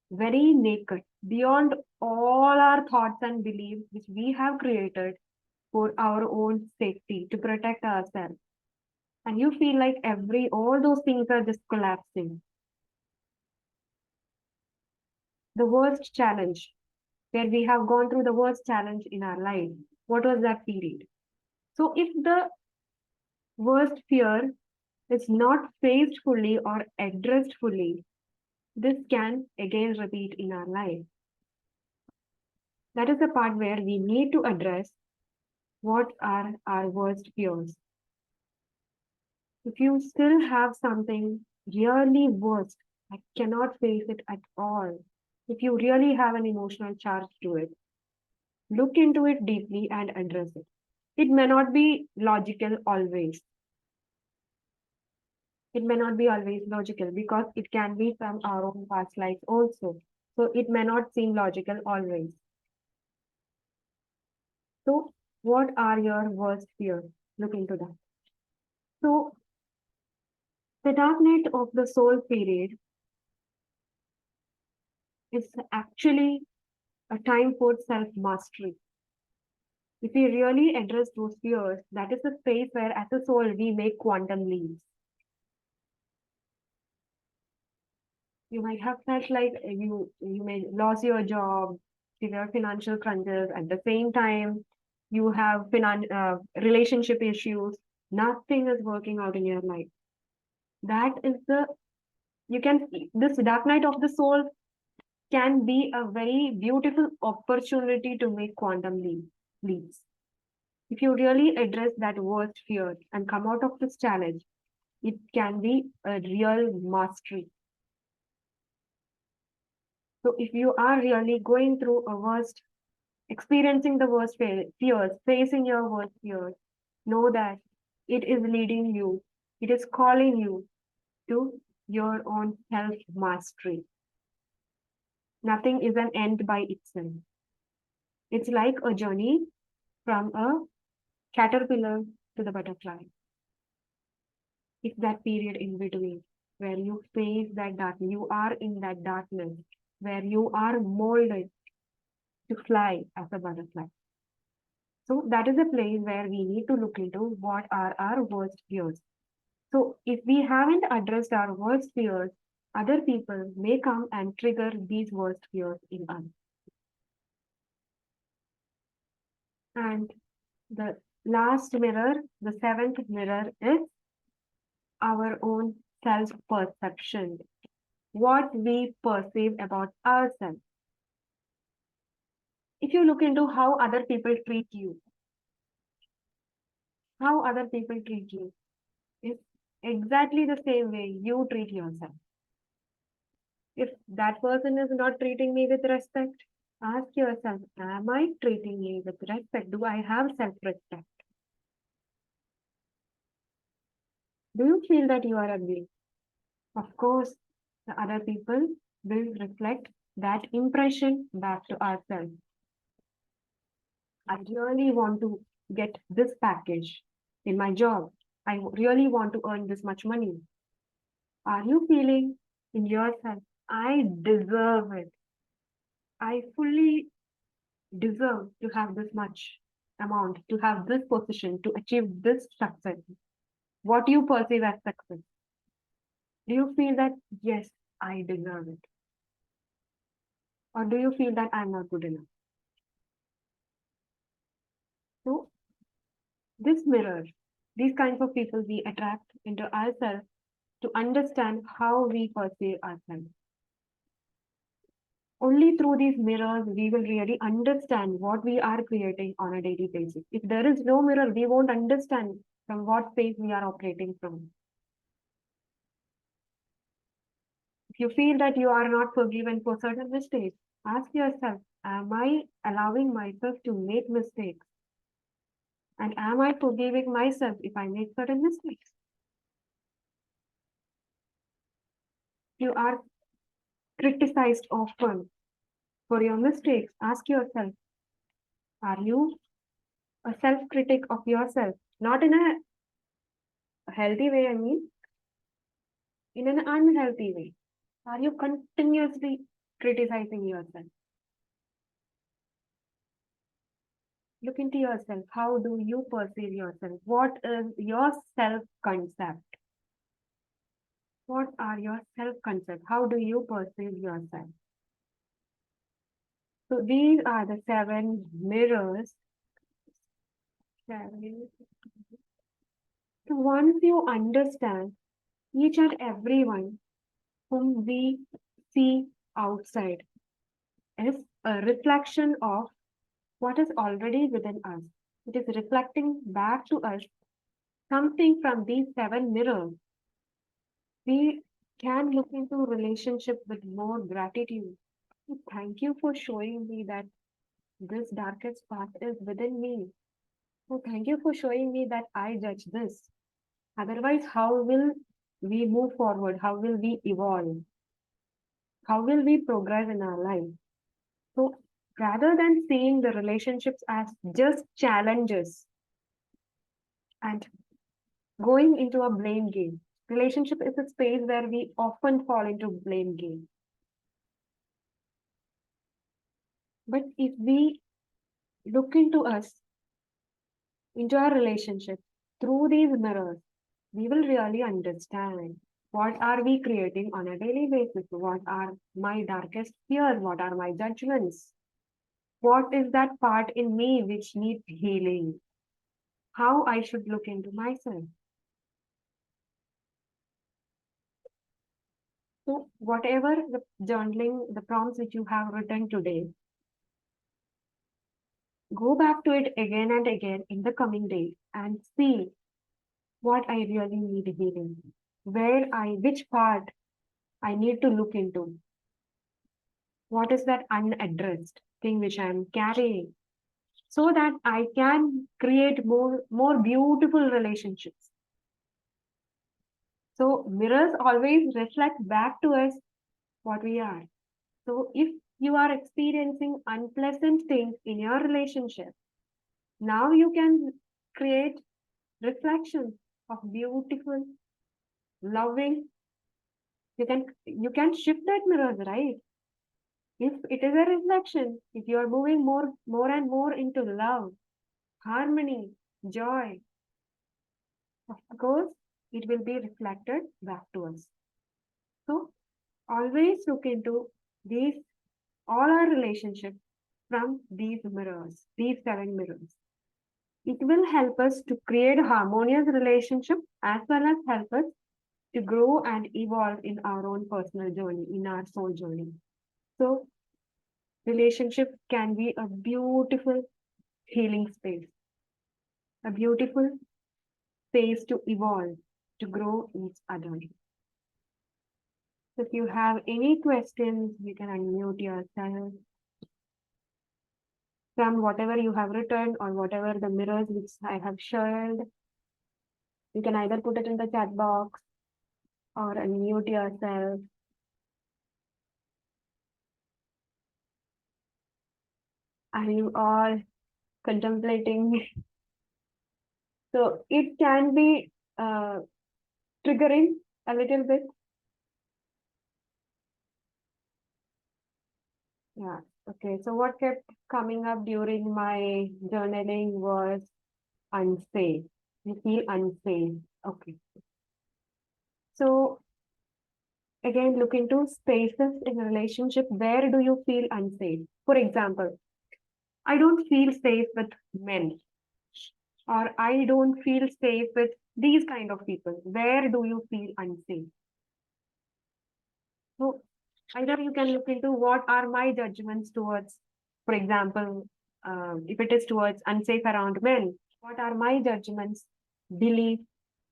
very naked, beyond all our thoughts and beliefs which we have created for our own safety to protect ourselves. And you feel like all those things are just collapsing. The worst challenge, where we have gone through the worst challenge in our life. What was that period? So if the worst fear is not faced fully or addressed fully, this can again repeat in our life. That is the part where we need to address what are our worst fears. If you still have something really worst, I cannot face it at all. If you really have an emotional charge to it, look into it deeply and address it. It may not be logical always. It may not be always logical because it can be from our own past lives also. So it may not seem logical always. So, what are your worst fears? Look into that. So, the dark night of the soul period is actually a time for self mastery. If we really address those fears, that is the space where, as a soul, we make quantum leaps. You might have felt like you may lose your job, severe financial crunches. At the same time, you have relationship issues. Nothing is working out in your life. That is the you can this dark night of the soul can be a very beautiful opportunity to make leaps. If you really address that worst fear and come out of this challenge, it can be a real mastery. So if you are really going through a worst, experiencing the worst fears, facing your worst fears, know that it is leading you, it is calling you to your own self mastery. Nothing is an end by itself. It's like a journey from a caterpillar to the butterfly. It's that period in between where you face that darkness, you are in that darkness, where you are molded to fly as a butterfly. So that is a place where we need to look into what are our worst fears. So if we haven't addressed our worst fears, other people may come and trigger these worst fears in us. And the last mirror, the seventh mirror is our own self-perception. What we perceive about ourselves. If you look into how other people treat you, how other people treat you is exactly the same way you treat yourself. If that person is not treating me with respect, ask yourself, am I treating me with respect? Do I have self-respect? Do you feel that you are ugly? Of course, the other people will reflect that impression back to ourselves. I really want to get this package in my job. I really want to earn this much money. Are you feeling in yourself, I deserve it? I fully deserve to have this much amount, to have this position, to achieve this success. What you perceive as success. Do you feel that, yes, I deserve it? Or do you feel that I'm not good enough? So, this mirror, these kinds of people we attract into ourselves to understand how we perceive ourselves. Only through these mirrors we will really understand what we are creating on a daily basis. If there is no mirror, we won't understand from what space we are operating from. If you feel that you are not forgiven for certain mistakes, ask yourself, am I allowing myself to make mistakes? And am I forgiving myself if I make certain mistakes? You are criticized often for your mistakes. Ask yourself, are you a self critic of yourself? Not in a healthy way, I mean, in an unhealthy way. Are you continuously criticizing yourself? Look into yourself. How do you perceive yourself? What is your self concept? What are your self concept? How do you perceive yourself? So these are the seven mirrors. Seven. So once you understand each and everyone whom we see outside is a reflection of what is already within us. It is reflecting back to us something from these seven mirrors. We can look into relationship with more gratitude. Thank you for showing me that this darkest part is within me. Oh, thank you for showing me that I judge this. Otherwise, how will we move forward? How will we evolve? How will we progress in our life? So, rather than seeing the relationships as just challenges and going into a blame game, relationship is a space where we often fall into blame game. But if we look into us, into our relationship through these mirrors, we will really understand what are we creating on a daily basis, what are my darkest fears, what are my judgments, what is that part in me which needs healing, how I should look into myself. So whatever the journaling, the prompts which you have written today, go back to it again and again in the coming days and see what I really need healing, which part I need to look into. What is that unaddressed thing which I am carrying so that I can create more beautiful relationships. So mirrors always reflect back to us what we are. So if you are experiencing unpleasant things in your relationship, now you can create reflections of beautiful, loving. You can shift that mirrors, right? If it is a reflection, if you are moving more and more into love, harmony, joy, of course, it will be reflected back to us. So always look into these all our relationships from these mirrors, these seven mirrors. It will help us to create a harmonious relationship as well as help us to grow and evolve in our own personal journey, in our soul journey. So, relationship can be a beautiful healing space, a beautiful space to evolve, to grow each other. If you have any questions, you can unmute yourself from whatever you have written or whatever the mirrors which I have shared. You can either put it in the chat box or unmute yourself. Are you all contemplating? So it can be triggering a little bit. Yeah. Okay. So what kept coming up during my journaling was unsafe. You feel unsafe. Okay. So again, look into spaces in a relationship. Where do you feel unsafe? For example, I don't feel safe with men, or I don't feel safe with these kind of people. Where do you feel unsafe? So either you can look into what are my judgments towards, for example, if it is towards unsafe around men, what are my judgments, belief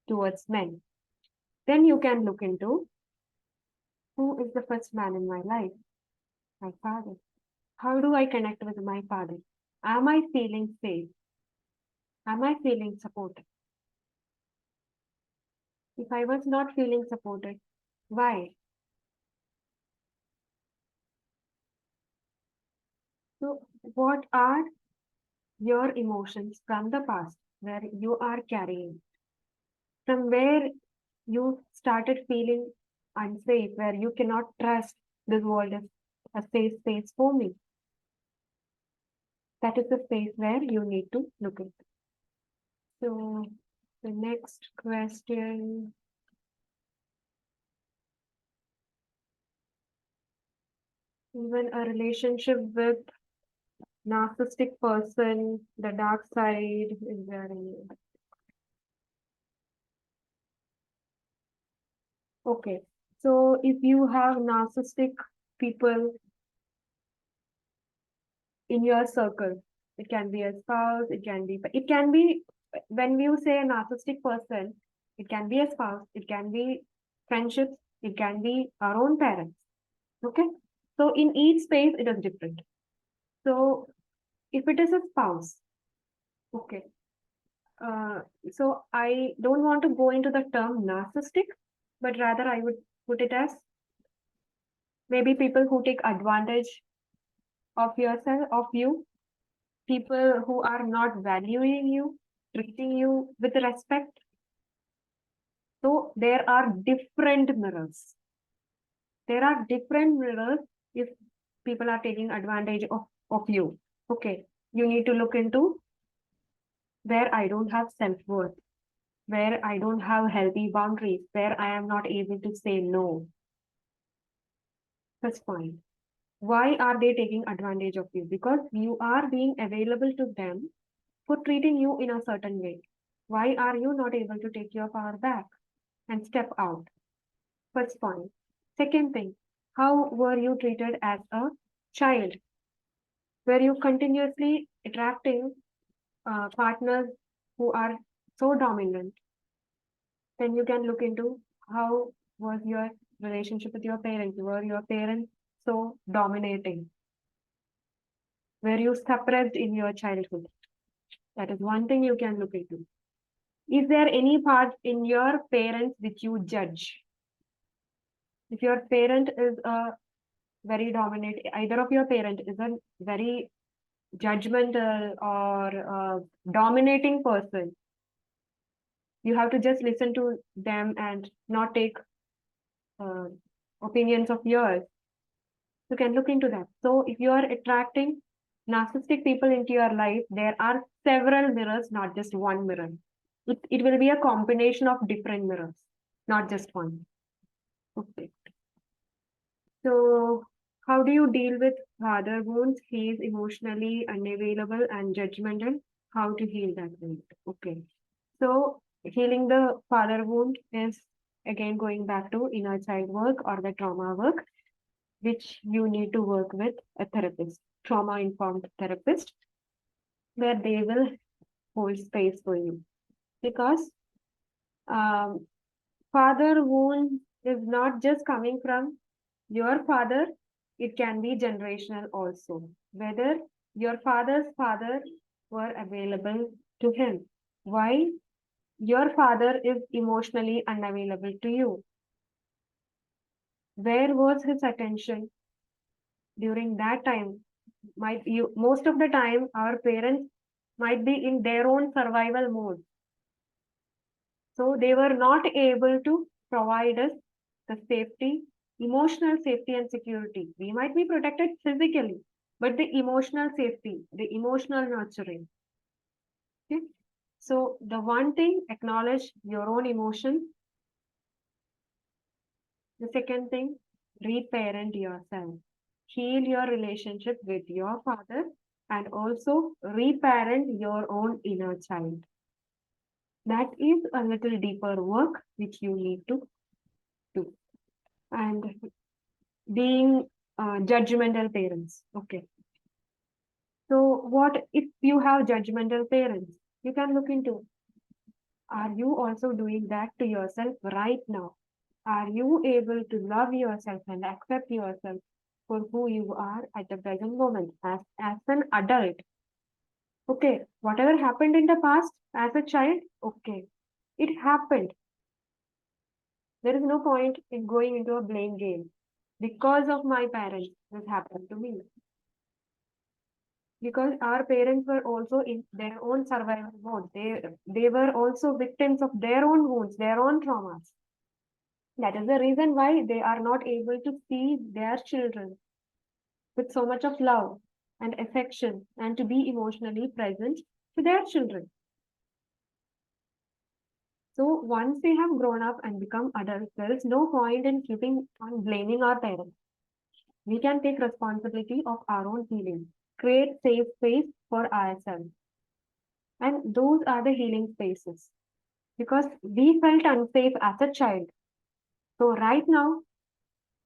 towards men? Then you can look into who is the first man in my life, my father. How do I connect with my father? Am I feeling safe? Am I feeling supported? If I was not feeling supported, why? So, what are your emotions from the past where you are carrying? From where you started feeling unsafe, where you cannot trust this world is a safe space for me? That is the space where you need to look at. So, the next question, even a relationship with narcissistic person, the dark side, is there any? Okay. So if you have narcissistic people in your circle, it can be a spouse, it can be, when you say a narcissistic person, it can be a spouse, it can be friendships, it can be our own parents. Okay. So in each space, it is different. So if it is a spouse, okay. Uh, so I don't want to go into the term narcissistic, but rather I would put it as maybe people who take advantage of yourself, of you, people who are not valuing you, treating you with respect. So there are different mirrors. There are different mirrors if people are taking advantage of you. Okay, you need to look into where I don't have self-worth, where I don't have healthy boundaries, where I am not able to say no. That's fine. Why are they taking advantage of you? Because you are being available to them for treating you in a certain way. Why are you not able to take your power back and step out? First point. Second thing, how were you treated as a child? Were you continuously attracting partners who are so dominant? Then you can look into how was your relationship with your parents? Were your parents so dominating? Were you suppressed in your childhood? That is one thing you can look into. Is there any part in your parents which you judge? If your parent is a very dominant, either of your parent is a very judgmental or dominating person, you have to just listen to them and not take uh, opinions of yours. You can look into that. So if you are attracting narcissistic people into your life, there are several mirrors, not just one mirror. It will be a combination of different mirrors, not just one. Okay. So how do you deal with father wounds? He is emotionally unavailable and judgmental. how to heal that wound. Okay. So healing the father wound is again going back to inner child work or the trauma work, which you need to work with a therapist, trauma informed therapist, where they will hold space for you. Because um, father wound is not just coming from your father, it can be generational also. Whether your father's father were available to him. Why your father is emotionally unavailable to you? Where was his attention during that time? Might you most of the time our parents might be in their own survival mode. So they were not able to provide us the safety, emotional safety and security. We might be protected physically, but the emotional safety, the emotional nurturing. Okay? So the one thing, acknowledge your own emotion. The second thing, reparent yourself. Heal your relationship with your father and also reparent your own inner child. That is a little deeper work which you need to do. And being judgmental parents. Okay. So, what if you have judgmental parents? You can look into, are you also doing that to yourself right now? Are you able to love yourself and accept yourself for who you are at the present moment as an adult? Okay, whatever happened in the past as a child, okay, it happened. There is no point in going into a blame game. Because of my parents, this happened to me. Because our parents were also in their own survival mode. They were also victims of their own wounds, their own traumas. That is the reason why they are not able to see their children with so much of love and affection and to be emotionally present to their children. So once they have grown up and become adults, there is no point in keeping on blaming our parents. We can take responsibility of our own healing, create safe space for ourselves. And those are the healing spaces because we felt unsafe as a child. So right now,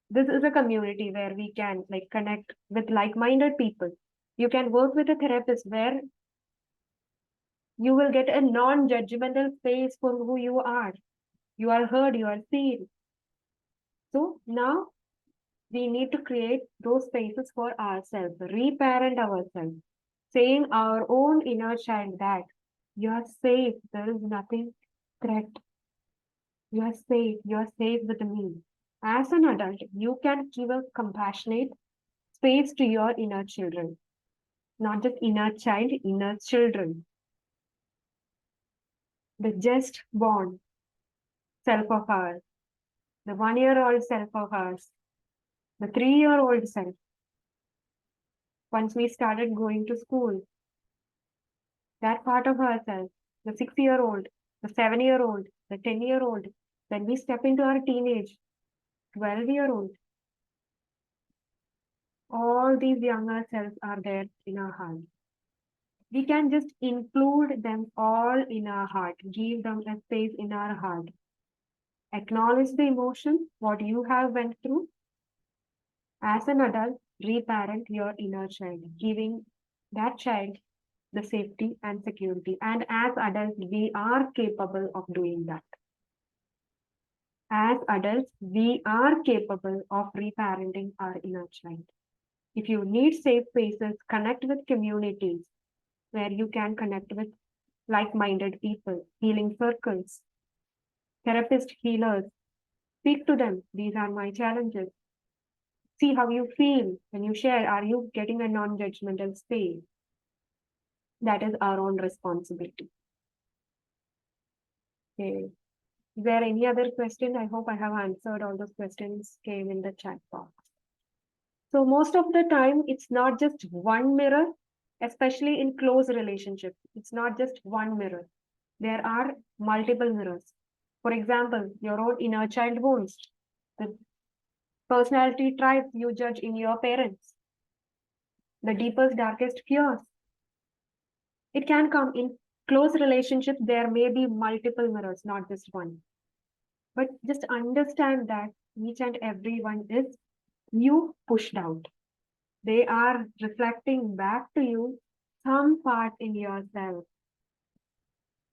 this is a community where we can like connect with like-minded people. You can work with a therapist where you will get a non-judgmental space for who you are. You are heard, you are seen. So now we need to create those spaces for ourselves, reparent ourselves, saying our own inner child that you are safe, there is nothing threat. You are safe. You are safe with me. As an adult, you can give a compassionate space to your inner children, not just inner child, inner children. The just born self of ours, the 1 year old self of ours, the 3 year old self. Once we started going to school, that part of ourselves, the 6 year old, the 7 year old, the 10 year old, then we step into our teenage, 12 year old. All these younger selves are there in our heart. We can just include them all in our heart, give them a space in our heart. Acknowledge the emotion, what you have went through. As an adult, reparent your inner child, giving that child the safety and security. And as adults, we are capable of doing that. As adults, we are capable of reparenting our inner child. If you need safe spaces, connect with communities where you can connect with like-minded people, healing circles, therapist, healers. Speak to them. These are my challenges. See how you feel when you share. Are you getting a non-judgmental space? That is our own responsibility. Okay. Is there any other question? I hope I have answered all those questions came in the chat box. So most of the time, it's not just one mirror, especially in close relationships. It's not just one mirror. There are multiple mirrors. For example, your own inner child wounds, the personality traits you judge in your parents, the deepest, darkest fears. It can come in close relationships. There may be multiple mirrors, not just one. But just understand that each and every one is you pushed out. They are reflecting back to you some part in yourself.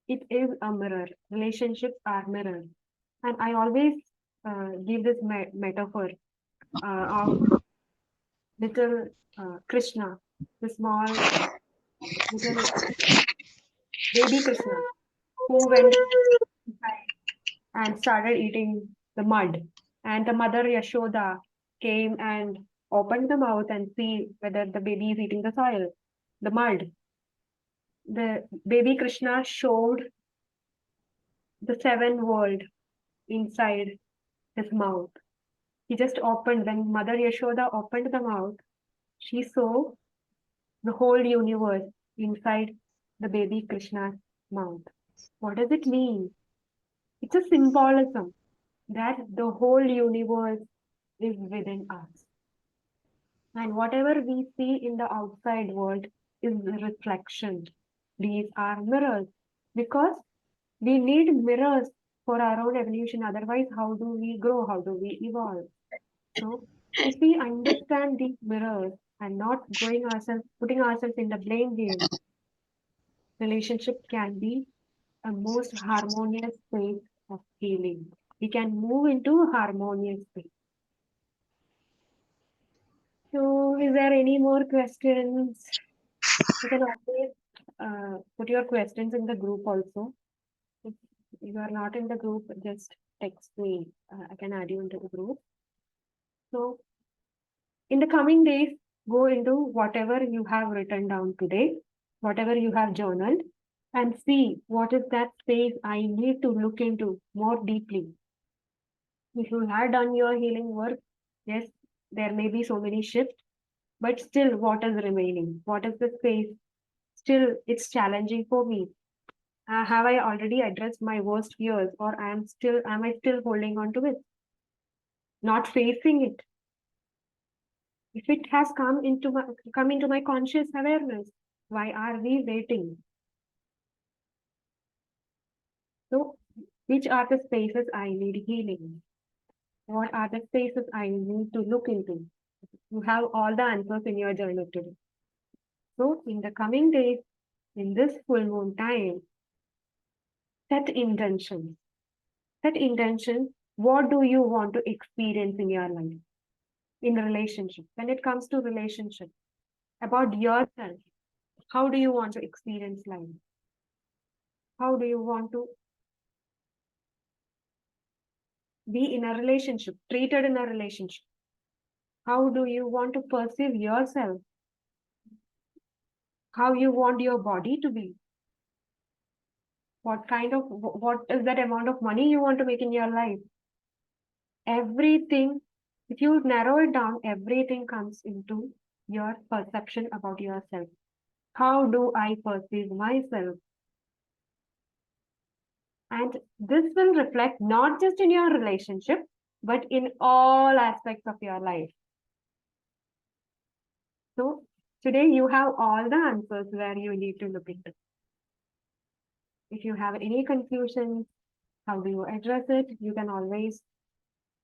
It is a mirror. Relationships are mirrors. And I always give this metaphor of little Krishna, the small little baby Krishna, who went inside and started eating the mud. And the mother Yashoda came and opened the mouth and see whether the baby is eating the soil, the mud. The baby Krishna showed the seven world inside his mouth. He just opened, when Mother Yashoda opened the mouth, she saw the whole universe inside the baby Krishna's mouth. What does it mean? It's a symbolism that the whole universe is within us. And whatever we see in the outside world is a reflection. These are mirrors because we need mirrors for our own evolution. Otherwise, how do we grow? How do we evolve? So, if we understand these mirrors and not putting ourselves in the blame game, relationship can be a most harmonious space of healing. We can move into a harmonious space. So, is there any more questions? You can always put your questions in the group also. If you are not in the group, just text me. I can add you into the group. So, in the coming days, go into whatever you have written down today, whatever you have journaled, and see what is that space I need to look into more deeply. If you have done your healing work, yes, there may be so many shifts, but still, what is remaining? What is the space? Still, it's challenging for me. Have I already addressed my worst fears, or am I still holding on to it, not facing it? If it has come into my conscious awareness, why are we waiting? So, which are the spaces I need healing? What are the spaces I need to look into? You have all the answers in your journal today. So, in the coming days, in this full moon time, set intentions. Set intentions. What do you want to experience in your life? In relationship, when it comes to relationship, about yourself, how do you want to experience life? How do you want to be in a relationship, treated in a relationship? How do you want to perceive yourself? How you want your body to be? What is that amount of money you want to make in your life? Everything, if you narrow it down, everything comes into your perception about yourself. How do I perceive myself? And this will reflect not just in your relationship, but in all aspects of your life. So today you have all the answers where you need to look into. If you have any confusions, how do you address it? You can always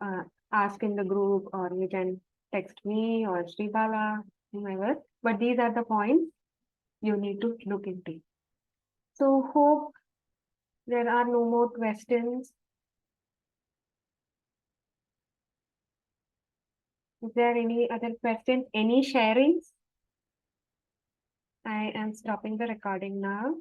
uh, ask in the group, or you can text me or Sribala, whomever. But these are the points you need to look into. So hope there are no more questions. Is there any other questions? Any sharings? I am stopping the recording now.